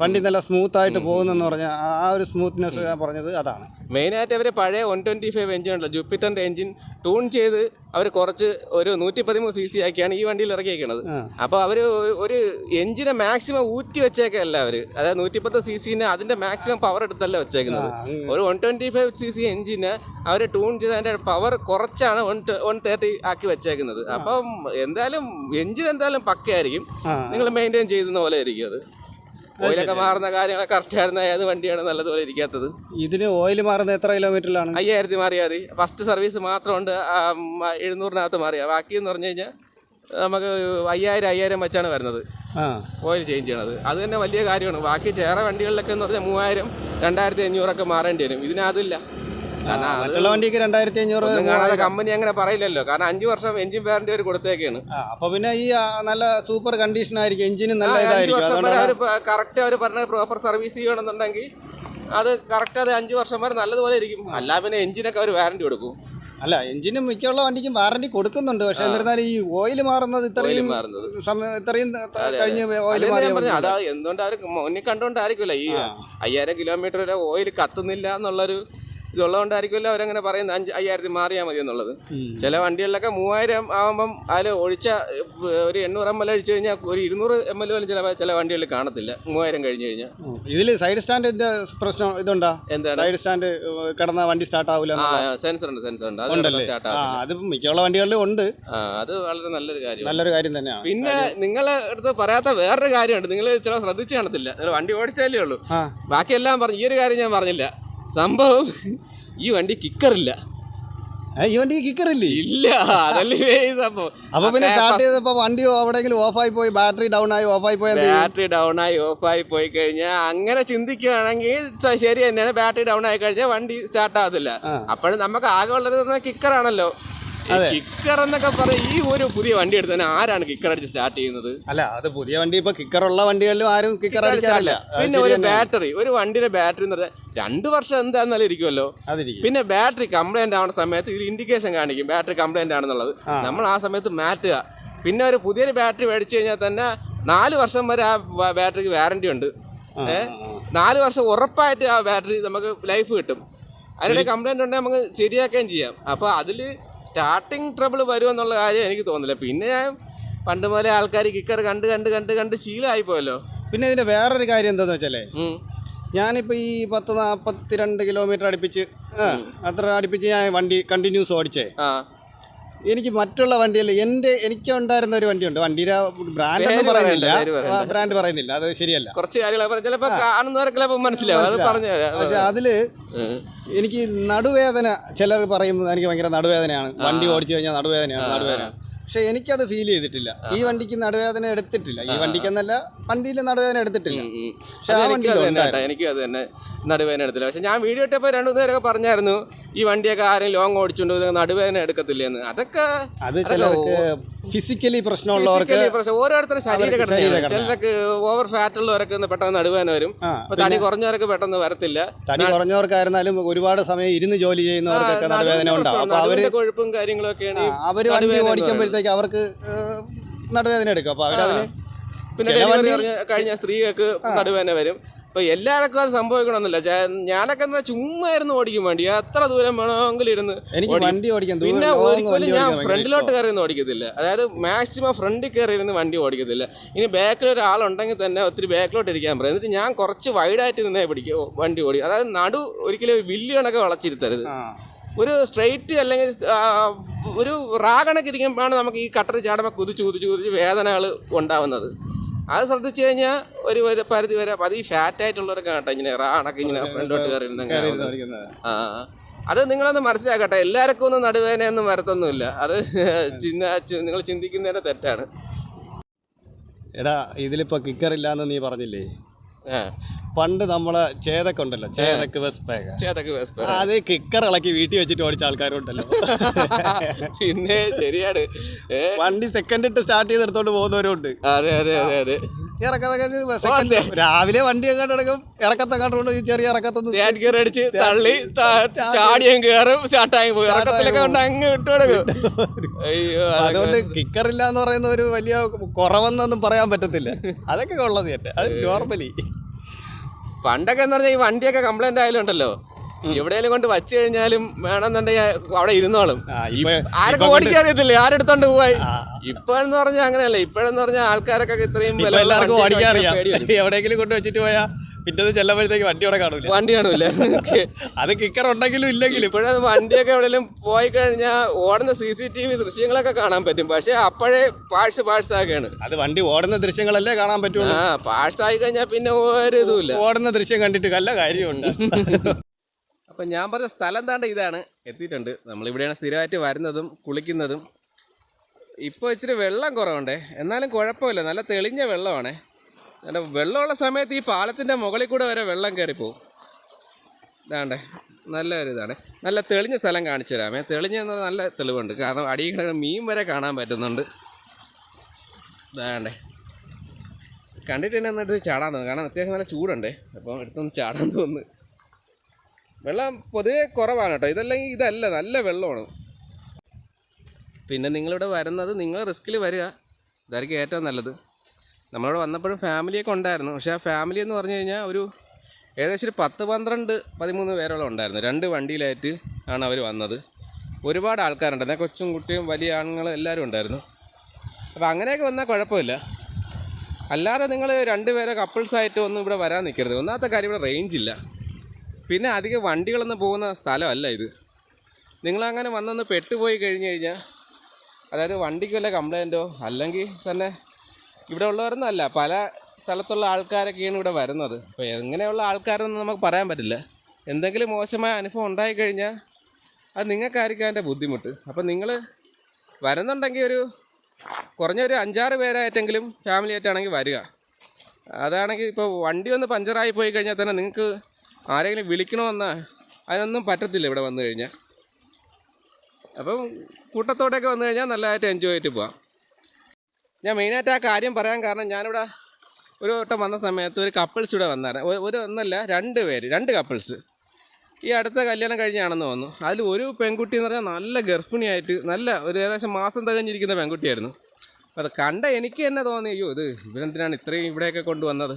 വണ്ടി നല്ല സ്മൂത്ത് ആയിട്ട് പോകുന്നെന്ന് പറഞ്ഞാൽ ആ ഒരു സ്മൂത്ത്നെസ് ഞാൻ പറഞ്ഞത് അതാണ്. മെയിനായിട്ട് അവർ പഴയ 125 എഞ്ചിൻ ഉണ്ടല്ലോ, ജൂപ്പിറ്ററിൻ്റെ എഞ്ചിൻ ട്യൂൺ ചെയ്ത് അവർ കുറച്ച് ഒരു 113 cc ആക്കിയാണ് ഈ വണ്ടിയിൽ ഇറക്കിയേക്കണത്. അപ്പോൾ അവർ ഒരു എഞ്ചിനെ മാക്സിമം ഊറ്റി വെച്ചേക്കല്ല അവർ. അതായത് 110 cc അതിൻ്റെ മാക്സിമം പവർ എടുത്തല്ല വെച്ചേക്കുന്നത്. ഒരു 125 cc എഞ്ചിന് അവർ ട്യൂൺ ചെയ്ത് അതിൻ്റെ പവർ കുറച്ചാണ് 130 ആക്കി വെച്ചേക്കുന്നത്. അപ്പം എന്തായാലും എഞ്ചിൻ എന്തായാലും പക്കയായിരിക്കും, നിങ്ങൾ മെയിൻറ്റെയിൻ ചെയ്യുന്ന പോലെ ആയിരിക്കും. അത് ഓയിലൊക്കെ മാറുന്ന കാര്യങ്ങളൊക്കെ കറക്റ്റ് ആയിരുന്ന ഏത് വണ്ടിയാണ് നല്ലതുപോലെ ഇരിക്കാത്തത്? ഇതിന് ഓയിൽ മാറുന്നത് എത്ര കിലോമീറ്ററിലാണ്? 5000 മാറിയാൽ മതി. ഫസ്റ്റ് സർവീസ് മാത്രമുണ്ട് 700-നകത്ത് മാറിയാൽ. ബാക്കി എന്ന് പറഞ്ഞു കഴിഞ്ഞാൽ നമുക്ക് 5000 വെച്ചാണ് വരുന്നത് ആ ഓയിൽ ചേഞ്ച് ചെയ്യണത്. അത് തന്നെ വലിയ കാര്യമാണ്. ബാക്കി ചേറെ വണ്ടികളിലൊക്കെ എന്ന് പറഞ്ഞാൽ 3000, 2500 മാറേണ്ടി വരും. ഇതിനതില്ല. കാരണം മറ്റുള്ള വണ്ടിക്ക് 2500. കമ്പനി അങ്ങനെ പറയില്ലല്ലോ. കാരണം 5 വർഷം എഞ്ചിൻ വാറന്റി അവർ കൊടുത്തേക്കാണ്. അപ്പൊ പിന്നെ ഈ നല്ല സൂപ്പർ കണ്ടീഷൻ ആയിരിക്കും, എഞ്ചിന് നല്ല 5 ഇതായിരിക്കും. വർഷം വരെ അവർ കറക്റ്റ് അവർ പറഞ്ഞ പ്രോപ്പർ സർവീസ് ചെയ്യണമെന്നുണ്ടെങ്കിൽ അത് കറക്റ്റ് അത് 5 വർഷം വരെ നല്ലതുപോലെ ഇരിക്കും. അല്ല പിന്നെ എഞ്ചിനൊക്കെ അവർ വാറന്റി കൊടുക്കും. അല്ല, എഞ്ചിനും മിക്കുള്ള വണ്ടിക്കും വാറന്റി കൊടുക്കുന്നുണ്ട്. പക്ഷെ എന്നിരുന്നാലും ഈ ഓയിൽ മാറുന്നത് ഇത്രയും കഴിഞ്ഞ് ഓയിൽ മാറിയ അതാ എന്തുകൊണ്ട് അവർ മുന്നിൽ കണ്ടുകൊണ്ടായിരിക്കുമല്ലോ ഈ 5000 കിലോമീറ്റർ വരെ ഓയിൽ കത്തുന്നില്ല എന്നുള്ളൊരു ഇതുള്ളതുകൊണ്ടായിരിക്കുമല്ലോ അവരങ്ങനെ പറയുന്നത് 5000 മാറിയാൽ മതി എന്നുള്ളത്. ചില വണ്ടികളിലൊക്കെ 3000 ആകുമ്പം അതിൽ ഒഴിച്ച ഒരു 800 ml ഒഴിച്ചു കഴിഞ്ഞാൽ ഒരു 200 ml പോലും ചില വണ്ടികളിൽ കാണത്തില്ല 3000 കഴിഞ്ഞ് കഴിഞ്ഞാൽ. ഇതിൽ സൈഡ് സ്റ്റാൻഡിന്റെ പ്രശ്നം ഇതുണ്ടാ? എന്താണ് സൈഡ് സ്റ്റാൻഡ് കിടന്ന വണ്ടി സ്റ്റാർട്ട് ആവില്ല? സെൻസർ ഉണ്ട് അത് മിക്കുള്ള വണ്ടികളിലും ഉണ്ട്. അത് വളരെ നല്ലൊരു കാര്യം തന്നെയാണ്. പിന്നെ നിങ്ങളെ അടുത്ത് പറയാത്ത വേറൊരു കാര്യമുണ്ട്. നിങ്ങൾ ചില ശ്രദ്ധിച്ചു കാണത്തില്ല. വണ്ടി ഓടിച്ചാലേ ഉള്ളൂ, ബാക്കിയെല്ലാം പറഞ്ഞു. ഈ ഒരു കാര്യം ഞാൻ പറഞ്ഞില്ല. സംഭവം ഈ വണ്ടി കിക്കറില്ല. ഈ വണ്ടി കിക്കറില്ലേ? ഇല്ല, അതല്ലേ സംഭവം. അപ്പൊ പിന്നെ സ്റ്റാർട്ട് ചെയ്തപ്പോ വണ്ടി എവിടെയെങ്കിലും ഓഫായി പോയി, ബാറ്ററി ഡൗൺ ആയി ഓഫായി പോയി കഴിഞ്ഞാൽ അങ്ങനെ ചിന്തിക്കുകയാണെങ്കിൽ ശരി തന്നെയാണ്. ബാറ്ററി ഡൗൺ ആയി കഴിഞ്ഞാൽ വണ്ടി സ്റ്റാർട്ട് ആകത്തില്ല. അപ്പോഴും നമുക്ക് ആകെ ഉള്ളത് കിക്കറാണല്ലോ. കിക്കർ എന്നൊക്കെ പറയും. ഈ ഒരു പുതിയ വണ്ടി എടുത്താൽ ആരാണ് കിക്കർ അടിച്ച് സ്റ്റാർട്ട് ചെയ്യുന്നത്? അല്ല, അത് പുതിയ വണ്ടി. ഇപ്പൊ കിക്കറുള്ള വണ്ടികളിലും ആരും കിക്കർ അടിച്ചാറില്ല. പിന്നെ ഒരു വണ്ടിയുടെ ബാറ്ററി എന്ന് പറഞ്ഞാൽ 2 വർഷം എന്താണെന്നാലും ഇരിക്കുമല്ലോ. പിന്നെ ബാറ്ററി കംപ്ലൈന്റ് ആവുന്ന സമയത്ത് ഇതിൽ ഇൻഡിക്കേഷൻ കാണിക്കും ബാറ്ററി കംപ്ലൈന്റ് ആണെന്നുള്ളത്. നമ്മൾ ആ സമയത്ത് മാറ്റുക. പിന്നെ ഒരു പുതിയൊരു ബാറ്ററി മേടിച്ചു കഴിഞ്ഞാൽ തന്നെ 4 വർഷം വരെ ആ ബാറ്ററിക്ക് വാറന്റി ഉണ്ട്. 4 വർഷം ഉറപ്പായിട്ട് ആ ബാറ്ററി നമുക്ക് ലൈഫ് കിട്ടും. അതിനിടെ കംപ്ലൈന്റ് ഉണ്ടെങ്കിൽ നമുക്ക് ശരിയാക്കുകയും ചെയ്യാം. അപ്പോൾ അതിൽ സ്റ്റാർട്ടിങ് ട്രബിൾ വരുമെന്നുള്ള കാര്യം എനിക്ക് തോന്നുന്നില്ല. പിന്നെ ഞാൻ പണ്ട് പോലെ ആൾക്കാർ കിക്കർ കണ്ട് ശീലമായി പോയല്ലോ. പിന്നെ ഇതിന്റെ വേറൊരു കാര്യം എന്താന്ന് വെച്ചാലേ, ഞാനിപ്പോൾ ഈ 42 കിലോമീറ്റർ അടുപ്പിച്ച് ഞാൻ വണ്ടി കണ്ടിന്യൂസ് ഓടിച്ചേ. എനിക്ക് മറ്റുള്ള വണ്ടിയല്ല, എനിക്കുണ്ടായിരുന്ന ഒരു വണ്ടിയുണ്ട്. വണ്ടിയുടെ ബ്രാൻഡ് പറയുന്നില്ല, അത് ശരിയല്ല. കുറച്ച് കാര്യങ്ങൾ കാണുന്നവരൊക്കെ മനസ്സിലാവും, അത് പറഞ്ഞു. പക്ഷെ അതില് എനിക്ക് നടുവേദന, ചിലർ പറയും എനിക്ക് ഭയങ്കര നടുവേദനയാണ്, വണ്ടി ഓടിച്ചു കഴിഞ്ഞാൽ നടുവേദന. പക്ഷെ എനിക്കത് ഫീൽ ചെയ്തിട്ടില്ല. ഈ വണ്ടിക്ക് നടുവേദന എടുത്തിട്ടില്ല. ഈ വണ്ടിക്കെന്നല്ല, വണ്ടിയിൽ നടുവേദന എടുത്തിട്ടില്ല. പക്ഷെ എനിക്കും അത് തന്നെ നടുവേദന എടുത്തില്ല. പക്ഷെ ഞാൻ വീഡിയോ ഇട്ടപ്പോൾ 2 പേരൊക്കെ പറഞ്ഞായിരുന്നു ഈ വണ്ടിയൊക്കെ ആരും ലോങ് ഓടിച്ചുകൊണ്ട് നടുവേദന എടുക്കത്തില്ലെന്ന്. അതൊക്കെ അത് ചിലർക്ക് ഫിസിക്കലി പ്രശ്നമുള്ളവർക്ക്, ഓരോരുത്തരുടെ ശരീരഘടന. ചിലർക്ക് ഓവർ ഫാറ്റ് ഉള്ളവരൊക്കെ പെട്ടെന്ന് നടുവേദന വരും. തടി കുറഞ്ഞവർക്ക് പെട്ടെന്ന് വരത്തില്ല. തടി കുറഞ്ഞവർക്കായിരുന്നാലും ഒരുപാട് സമയം ഇരുന്ന് ജോലി ചെയ്യുന്നവർക്കൊക്കെ നടുവേദന ഉണ്ടാവും. അപ്പൊ അവര് കൊഴുപ്പും കാര്യങ്ങളൊക്കെയാണ്. അവര് വണ്ടി ഓടിക്കുമ്പോഴത്തേക്ക് അവർക്ക് നടുവേദന എടുക്കും. അപ്പൊ അവരതിന് പിന്നെ ഡെലിവറി കഴിഞ്ഞ സ്ത്രീകൾക്ക് നടുവേദന വരും. അപ്പോൾ എല്ലാവർക്കും അത് സംഭവിക്കണമെന്നില്ല. ഞാനൊക്കെ ചുമ്മാ ഇരുന്ന് ഓടിക്കും വണ്ടി, എത്ര ദൂരം വേണമെങ്കിലും ഇരുന്ന്. പിന്നെ ഒരിക്കലും ഞാൻ ഫ്രണ്ടിലോട്ട് കയറി ഇരുന്ന് ഓടിക്കത്തില്ല. അതായത് മാക്സിമം ഫ്രണ്ടിൽ കയറി ഇരുന്ന് വണ്ടി ഓടിക്കത്തില്ല. ഇനി ബാക്കിൽ ഒരാളുണ്ടെങ്കിൽ തന്നെ ഒത്തിരി ബാക്കിലോട്ട് ഇരിക്കാൻ പറയും. എന്നിട്ട് ഞാൻ കുറച്ച് വൈഡായിട്ട് നിന്നേ വണ്ടി ഓടിക്കും. അതായത് നടു ഒരിക്കലും വില്ല് കണക്കെ വളച്ചിരുത്തരുത്. ഒരു സ്ട്രെയിറ്റ് അല്ലെങ്കിൽ ഒരു റാഗണക്ക് ഇരിക്കുമ്പോഴാണ് നമുക്ക് ഈ കട്ടർ ചാടുമ്പോൾ കുതിച്ച് വേദനകൾ ഉണ്ടാവുന്നത്. അത് ശ്രദ്ധിച്ചു കഴിഞ്ഞാൽ ഒരു പരിധി വരെ അത് ഈ ഫാറ്റായിട്ടുള്ളവരൊക്കെ കേട്ടോ ഇങ്ങനെ റാണൊക്കെ ഇങ്ങനെ ഫ്രണ്ടോട്ട് കയറി. അത് നിങ്ങളൊന്ന് മനസ്സിലാക്കട്ടെ. എല്ലാവർക്കും ഒന്നും നടുവേദനയൊന്നും വരത്തൊന്നുമില്ല. അത് നിങ്ങൾ ചിന്തിക്കുന്നതിന് തെറ്റാണ്. എടാ, ഇതിലിപ്പോൾ കിക്കറില്ലാന്ന് നീ പറഞ്ഞില്ലേ? പണ്ട് നമ്മളെ ചേതക്കുണ്ടല്ലോ, ചേതക്ക് വെസ്പ, അത് കിക്കർ ഇളക്കി വീട്ടിൽ വെച്ചിട്ട് ഓടിച്ച ആൾക്കാരുണ്ടല്ലോ. പിന്നെ ശരിയാണ്, വണ്ടി സെക്കൻഡ് ഇട്ട് സ്റ്റാർട്ട് ചെയ്തെടുത്തോണ്ട് പോകുന്നവരുണ്ട്. അതെ രാവിലെ വണ്ടി എങ്ങാണ്ട് എടുക്കും, ഇറക്കത്തെങ്ങാണ്ട് ചെറിയ ഇറക്കത്തൊന്ന് അടിച്ച് തള്ളി ചാടിയും കയറും, സ്റ്റാർട്ടായി പോയി ഇറക്കത്തിലൊക്കെ കൊണ്ട് അങ്ങ് വിട്ടുകൊടുക്കും. അതുകൊണ്ട് കിക്കറില്ല എന്ന് പറയുന്ന ഒരു വലിയ കുറവെന്നൊന്നും പറയാൻ പറ്റത്തില്ല. അതൊക്കെ ഉള്ളത് കേട്ടെ, അത് നോർമലി. പണ്ടൊക്കെ എന്ന് പറഞ്ഞാൽ ഈ വണ്ടിയൊക്കെ കംപ്ലൈന്റ് ആയാലുണ്ടല്ലോ, എവിടെയെങ്കിലും കൊണ്ട് വച്ചു കഴിഞ്ഞാലും വേണമെന്നുണ്ടെങ്കിൽ അവിടെ ഇരുന്നോളും. ആരൊക്കെ ഓടിക്കാറിയത്തില്ലേ, ആരെടുത്തോണ്ട് പോവായി. ഇപ്പോഴെന്ന് പറഞ്ഞാൽ അങ്ങനെയല്ല. ഇപ്പോഴെന്ന് പറഞ്ഞാൽ ആൾക്കാരൊക്കെ ഇത്രയും എല്ലാവർക്കും ഓടിക്കാറിയാം. എവിടെയെങ്കിലും കൊണ്ട് വെച്ചിട്ട് പോയാൽ പിറ്റേന്ന് ചെല്ലുമ്പോഴത്തേക്ക് വണ്ടി കാണൂല. അത് കിക്കർ ഉണ്ടെങ്കിലും ഇല്ലെങ്കിലും ഇപ്പോഴത് വണ്ടിയൊക്കെ എവിടെയെങ്കിലും പോയി കഴിഞ്ഞാൽ ഓടുന്ന CCTV ദൃശ്യങ്ങളൊക്കെ കാണാൻ പറ്റും. പക്ഷെ അപ്പോഴേ പാഴ്സ് ആക്കുകയാണ്. അത് വണ്ടി ഓടുന്ന ദൃശ്യങ്ങളല്ലേ കാണാൻ പറ്റുള്ളൂ. പാഴ്സ് ആയി കഴിഞ്ഞാൽ പിന്നെ ഒരു ഇതുമില്ല. ഓടുന്ന ദൃശ്യം കണ്ടിട്ട് നല്ല കാര്യമുണ്ട്. അപ്പം ഞാൻ പറഞ്ഞ സ്ഥലം താണ്ട ഇതാണ്, എത്തിയിട്ടുണ്ട്. നമ്മളിവിടെയാണ് സ്ഥിരമായിട്ട് വരുന്നതും കുളിക്കുന്നതും. ഇപ്പോൾ ഇച്ചിരി വെള്ളം കുറവുണ്ട്, എന്നാലും കുഴപ്പമില്ല, നല്ല തെളിഞ്ഞ വെള്ളമാണ്. നല്ല വെള്ളമുള്ള സമയത്ത് ഈ പാലത്തിൻ്റെ മുകളിൽ കൂടെ വരെ വെള്ളം കയറിപ്പോവും. ഇതാണ്ടേ നല്ലൊരിതാണ്. നല്ല തെളിഞ്ഞ സ്ഥലം കാണിച്ചു തരാമേ. തെളിഞ്ഞെന്ന് നല്ല തെളിവുണ്ട്, കാരണം അടിയിൽ കിടക്കുന്ന മീൻ വരെ കാണാൻ പറ്റുന്നുണ്ട്. ഇതാണ്ടേ കണ്ടിട്ട് തന്നെ എന്നിട്ട് ചാടാൻ തോന്നുന്നു, കാരണം അത്യാവശ്യം നല്ല ചൂടുണ്ട്. അപ്പോൾ എടുത്തൊന്ന് ചാടാൻ തോന്നുന്നു. വെള്ളം പൊതുവെ കുറവാണ് കേട്ടോ, ഇതല്ല നല്ല വെള്ളമാണ്. പിന്നെ നിങ്ങളിവിടെ വരുന്നത് നിങ്ങൾ റിസ്കിൽ വരിക, ഇതായിരിക്കും ഏറ്റവും നല്ലത്. നമ്മളിവിടെ വന്നപ്പോഴും ഫാമിലിയൊക്കെ ഉണ്ടായിരുന്നു, പക്ഷേ ആ ഫാമിലി എന്ന് പറഞ്ഞു കഴിഞ്ഞാൽ ഒരു ഏകദേശം ഒരു 10-12-13 പേരോളം ഉണ്ടായിരുന്നു. 2 വണ്ടിയിലായിട്ട് ആണ് അവർ വന്നത്. ഒരുപാട് ആൾക്കാരുണ്ട്, എന്നാൽ കൊച്ചും കുട്ടിയും വലിയ ആണുങ്ങളും എല്ലാവരും ഉണ്ടായിരുന്നു. അപ്പോൾ അങ്ങനെയൊക്കെ വന്നാൽ കുഴപ്പമില്ല. അല്ലാതെ നിങ്ങൾ 2 പേരെ കപ്പിൾസായിട്ട് ഒന്നും ഇവിടെ വരാൻ നിൽക്കരുത്. ഒന്നാമത്തെ കാര്യം ഇവിടെ റേഞ്ച് ഇല്ല, പിന്നെ അധികം വണ്ടികളൊന്നും പോകുന്ന സ്ഥലമല്ല ഇത്. നിങ്ങളങ്ങനെ വന്നൊന്ന് പെട്ടുപോയി കഴിഞ്ഞ് കഴിഞ്ഞാൽ, അതായത് വണ്ടിക്ക് വല്ല കംപ്ലൈൻറ്റോ അല്ലെങ്കിൽ തന്നെ ഇവിടെ ഉള്ളവരൊന്നുമല്ല, പല സ്ഥലത്തുള്ള ആൾക്കാരൊക്കെയാണ് ഇവിടെ വരുന്നത്. അപ്പോൾ എങ്ങനെയുള്ള ആൾക്കാരൊന്നും നമുക്ക് പറയാൻ പറ്റില്ല. എന്തെങ്കിലും മോശമായ അനുഭവം ഉണ്ടായിക്കഴിഞ്ഞാൽ അത് നിങ്ങൾക്കായിരിക്കും അതിൻ്റെ ബുദ്ധിമുട്ട്. അപ്പോൾ നിങ്ങൾ വരുന്നുണ്ടെങ്കിൽ കുറഞ്ഞൊരു 5-6 പേരായിട്ടെങ്കിലും ഫാമിലി ആയിട്ടാണെങ്കിൽ വരിക. അതാണെങ്കിൽ ഇപ്പോൾ വണ്ടി ഒന്ന് പഞ്ചറായി പോയി കഴിഞ്ഞാൽ തന്നെ നിങ്ങൾക്ക് ആരെങ്കിലും വിളിക്കണമെന്നാൽ അതിനൊന്നും പറ്റത്തില്ല ഇവിടെ വന്നു കഴിഞ്ഞാൽ. അപ്പം കൂട്ടത്തോടെയൊക്കെ വന്നു കഴിഞ്ഞാൽ നല്ലതായിട്ട് എൻജോയ് ചെയ്തിട്ട് പോവാം. ഞാൻ മെയിനായിട്ട് ആ കാര്യം പറയാൻ കാരണം, ഞാനിവിടെ ഒരു വട്ടം വന്ന സമയത്ത് ഒരു കപ്പിൾസ് ഇവിടെ വന്നായിരുന്നു. ഒന്നല്ല 2 പേര്, 2 കപ്പിൾസ്. ഈ അടുത്ത കല്യാണം കഴിഞ്ഞാണെന്ന് തോന്നുന്നു. അതിൽ ഒരു പെൺകുട്ടി എന്ന് പറഞ്ഞാൽ നല്ല ഗർഭിണിയായിട്ട്, നല്ല ഒരു ഏകദേശം മാസം തികഞ്ഞിരിക്കുന്ന പെൺകുട്ടിയായിരുന്നു. അത് കണ്ട എനിക്ക് തന്നെ തോന്നി, അയ്യോ ഇത് ഇവരെന്തിനാണ് ഇത്രയും ഇവിടെയൊക്കെ കൊണ്ടുവന്നത്.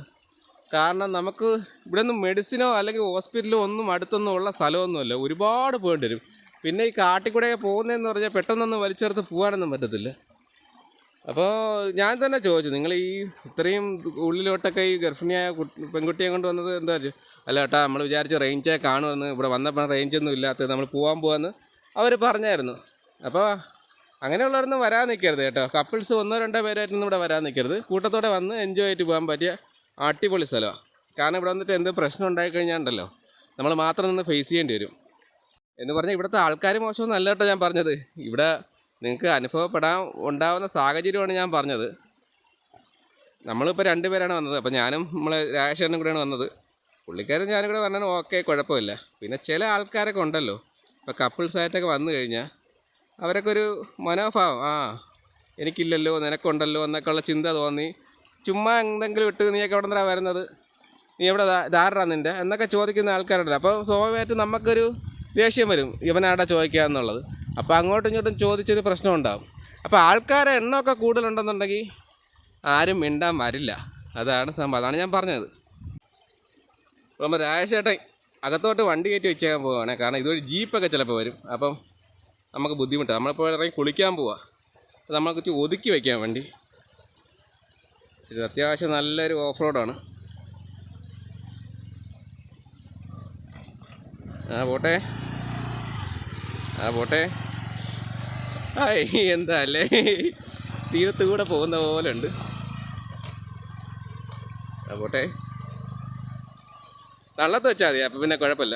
കാരണം നമുക്ക് ഇവിടെ ഒന്നും മെഡിസിനോ അല്ലെങ്കിൽ ഹോസ്പിറ്റലോ ഒന്നും അടുത്തൊന്നും ഉള്ള സ്ഥലമൊന്നുമല്ല, ഒരുപാട് പോകേണ്ടി വരും. പിന്നെ ഈ കാട്ടിക്കൂടെയൊക്കെ പോകുന്നതെന്ന് പറഞ്ഞാൽ പെട്ടെന്നൊന്നും വലിച്ചെടുത്ത് പോകാനൊന്നും പറ്റത്തില്ല. അപ്പോൾ ഞാൻ തന്നെ ചോദിച്ചു, നിങ്ങൾ ഈ ഇത്രയും ഉള്ളിലോട്ടൊക്കെ ഈ ഗർഭിണിയായ പെൺകുട്ടിയെ കൊണ്ട് വന്നത് എന്താ വെച്ചു? അല്ല ചേട്ടാ, നമ്മൾ വിചാരിച്ച് റേഞ്ചേ കാണുമെന്ന്, ഇവിടെ വന്നപ്പോൾ റേഞ്ചൊന്നും ഇല്ലാത്തത്, നമ്മൾ പോകാമെന്ന് അവർ പറഞ്ഞായിരുന്നു. അപ്പോൾ അങ്ങനെയുള്ളവരൊന്നും വരാൻ നിൽക്കരുത് കേട്ടോ. കപ്പിൾസ് 1-2 പേരായിട്ടൊന്നും ഇവിടെ വരാൻ നിൽക്കരുത്. കൂട്ടത്തോടെ വന്ന് എൻജോയ് ചെയ്തിട്ട് പോകാൻ പറ്റിയ അടിപൊളി സ്ഥലമാണ്. കാരണം ഇവിടെ വന്നിട്ട് എന്ത് പ്രശ്നം ഉണ്ടായിക്കഴിഞ്ഞാൽ ഉണ്ടല്ലോ, നമ്മൾ മാത്രം നിന്ന് ഫേസ് ചെയ്യേണ്ടി വരും. എന്ന് പറഞ്ഞാൽ ഇവിടുത്തെ ആൾക്കാർ മോശമൊന്നും കേട്ടോ ഞാൻ പറഞ്ഞത്. ഇവിടെ നിങ്ങൾക്ക് ഉണ്ടാവുന്ന സാഹചര്യമാണ് ഞാൻ പറഞ്ഞത്. നമ്മളിപ്പോൾ 2 പേരാണ് വന്നത്. അപ്പോൾ ഞാനും നമ്മളെ രാജേഷേട്ടനും കൂടെയാണ് വന്നത്. പുള്ളിക്കാരും ഞാനും കൂടെ പറഞ്ഞാൽ ഓക്കെ, കുഴപ്പമില്ല. പിന്നെ ചില ആൾക്കാരൊക്കെ ഉണ്ടല്ലോ, ഇപ്പോൾ കപ്പിൾസായിട്ടൊക്കെ വന്നു കഴിഞ്ഞാൽ അവരൊക്കെ ഒരു മനോഭാവം, എനിക്കില്ലല്ലോ നിനക്കുണ്ടല്ലോ എന്നൊക്കെ ഉള്ള ചിന്ത തോന്നി ചുമ്മാ എന്തെങ്കിലും ഇട്ട് നീയൊക്കെ എവിടെ നിന്നാണ് വരുന്നത്, നീ എവിടെ ധാരണ നിൻ്റെ എന്നൊക്കെ ചോദിക്കുന്ന ആൾക്കാരുണ്ടല്ലോ. അപ്പോൾ സ്വാഭാവികമായിട്ടും നമുക്കൊരു ദേഷ്യം വരും, ഇവനാടാ ചോദിക്കുക എന്നുള്ളത്. അപ്പോൾ അങ്ങോട്ടും ഇങ്ങോട്ടും ചോദിച്ചൊരു പ്രശ്നം ഉണ്ടാകും. അപ്പോൾ ആൾക്കാരെ എണ്ണമൊക്കെ കൂടുതലുണ്ടെന്നുണ്ടെങ്കിൽ ആരും മിണ്ടാൻ വരില്ല. അതാണ് സംഭവം, അതാണ് ഞാൻ പറഞ്ഞത്. അപ്പോൾ രാജേഷേട്ടൻ അകത്തോട്ട് വണ്ടി കയറ്റി വെച്ചേക്കാൻ പോവുകയാണ്. കാരണം ഇതുവഴി ജീപ്പൊക്കെ ചിലപ്പോൾ വരും, അപ്പം നമുക്ക് ബുദ്ധിമുട്ടാണ്. നമ്മളിപ്പോൾ ഇറങ്ങി കുളിക്കാൻ പോവുക, അപ്പോൾ നമ്മൾക്ക് ഒതുക്കി വയ്ക്കാൻ വണ്ടി. അത്യാവശ്യം നല്ലൊരു ഓഫ് റോഡാണ്. പോട്ടെ പോട്ടെ. എന്താ അല്ലേ, തീരത്ത് കൂടെ പോകുന്ന പോലെ ഉണ്ട്. പോട്ടെ, തള്ളത്ത് വെച്ചാൽ മതി, അപ്പം പിന്നെ കുഴപ്പമില്ല.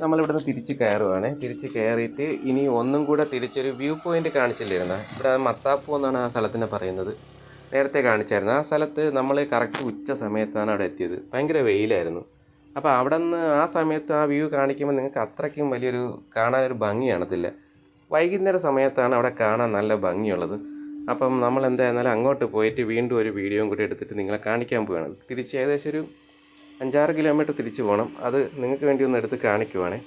നമ്മളിവിടുന്ന് തിരിച്ച് കയറുവാണ്. തിരിച്ച് കയറിയിട്ട് ഇനി ഒന്നും കൂടെ തിരിച്ചൊരു വ്യൂ പോയിൻ്റ് കാണിച്ചില്ലായിരുന്നു. ഇവിടെ മത്താപ്പൂ എന്നാണ് ആ സ്ഥലത്തിന് പറയുന്നത്. നേരത്തെ കാണിച്ചായിരുന്നു. ആ സ്ഥലത്ത് നമ്മൾ കറക്റ്റ് ഉച്ച സമയത്താണ് അവിടെ എത്തിയത്. ഭയങ്കര വെയിലായിരുന്നു. അപ്പോൾ അവിടെ നിന്ന് ആ സമയത്ത് ആ വ്യൂ കാണിക്കുമ്പോൾ നിങ്ങൾക്ക് അത്രയ്ക്കും വലിയൊരു കാണാനൊരു ഭംഗി കാണത്തില്ല. വൈകുന്നേര സമയത്താണ് അവിടെ കാണാൻ നല്ല ഭംഗിയുള്ളത്. അപ്പം നമ്മൾ എന്തായിരുന്നാലും അങ്ങോട്ട് പോയിട്ട് വീണ്ടും ഒരു വീഡിയോയും കൂടി എടുത്തിട്ട് നിങ്ങളെ കാണിക്കാൻ പോവുകയാണ്. തിരിച്ച് ഏകദേശം ഒരു 5-6 കിലോമീറ്റർ തിരിച്ച് പോകണം. അത് നിങ്ങൾക്ക് വേണ്ടി ഒന്ന് എടുത്ത് കാണിക്കുവാണ്.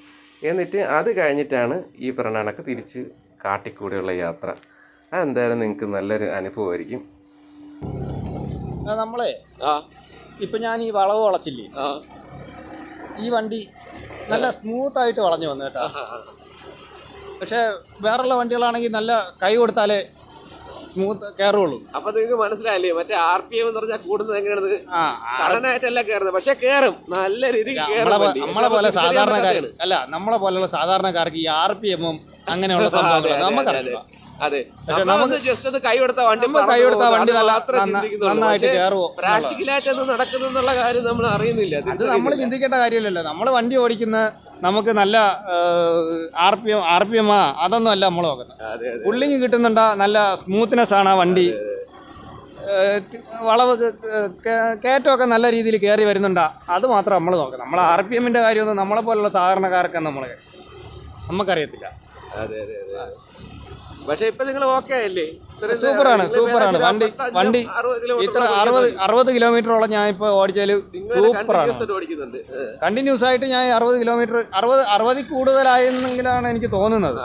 എന്നിട്ട് അത് കഴിഞ്ഞിട്ടാണ് ഈ പറഞ്ഞ കണക്ക് തിരിച്ച് കാട്ടിക്കൂടെയുള്ള യാത്ര. അതെന്തായാലും നിങ്ങൾക്ക് നല്ലൊരു അനുഭവമായിരിക്കും. നമ്മളെ ഇപ്പം ഞാൻ ഈ വളവ് വളച്ചില്ലേ, ഈ വണ്ടി നല്ല സ്മൂത്തായിട്ട് വളഞ്ഞു വന്നു കേട്ടോ. പക്ഷേ വേറെയുള്ള വണ്ടികളാണെങ്കിൽ നല്ല കൈ കൊടുത്താലേ സ്മൂത്ത് കയറുള്ളൂ. അപ്പൊ നിങ്ങൾക്ക് മനസ്സിലായില്ലേ, മറ്റേ RPM എന്ന് പറഞ്ഞാൽ കൂടുന്നത് എങ്ങനെയാണ്? സഡനായിട്ടല്ല കയറുന്നത്, പക്ഷെ കയറും, നല്ല രീതിക്ക് നമ്മളെ പോലെ സാധാരണക്കാർ അല്ല, നമ്മളെ പോലെയുള്ള സാധാരണക്കാർക്ക് ഈ RPM-ഉം അങ്ങനെയുള്ള സംഭവങ്ങൾ നമുക്കറിയാം. അതെ, നമുക്ക് ജസ്റ്റ് അത് കൈ കൊടുത്ത വണ്ടി നന്നായിട്ട് കയറുമോ, പ്രാക്ടിക്കലായിട്ട് അത് നടക്കുന്നുള്ള കാര്യം നമ്മൾ അറിയുന്നില്ല. അത് നമ്മൾ ചിന്തിക്കേണ്ട കാര്യമില്ലല്ലോ. നമ്മൾ വണ്ടി ഓടിക്കുന്ന നമുക്ക് നല്ല ആർ പി എം അതൊന്നും അല്ല നമ്മൾ നോക്കുന്നത്. പുള്ളിങ് കിട്ടുന്നുണ്ടാ, നല്ല സ്മൂത്ത്നെസ് ആണ് ആ വണ്ടി. വളവ് കയറ്റമൊക്കെ നല്ല രീതിയിൽ കയറി വരുന്നുണ്ടാ, അത് മാത്രം നമ്മൾ നോക്കണം. നമ്മൾ ആർ പി എമ്മിൻ്റെ കാര്യമൊന്നും നമ്മളെ പോലുള്ള സാധാരണക്കാർക്ക് നമുക്കറിയത്തില്ല. പക്ഷെ ഇപ്പൊ നിങ്ങൾ ഓക്കെ ആയില്ലേ? സൂപ്പറാണ് വണ്ടി ഇത്ര 60 കിലോമീറ്ററോളം ഞാൻ ഇപ്പോൾ ഓടിച്ചാൽ സൂപ്പറാണ്. കണ്ടിന്യൂസ് ആയിട്ട് ഞാൻ 60 കിലോമീറ്റർ 60 കൂടുതലായെന്നെങ്കിലാണ് എനിക്ക് തോന്നുന്നത്.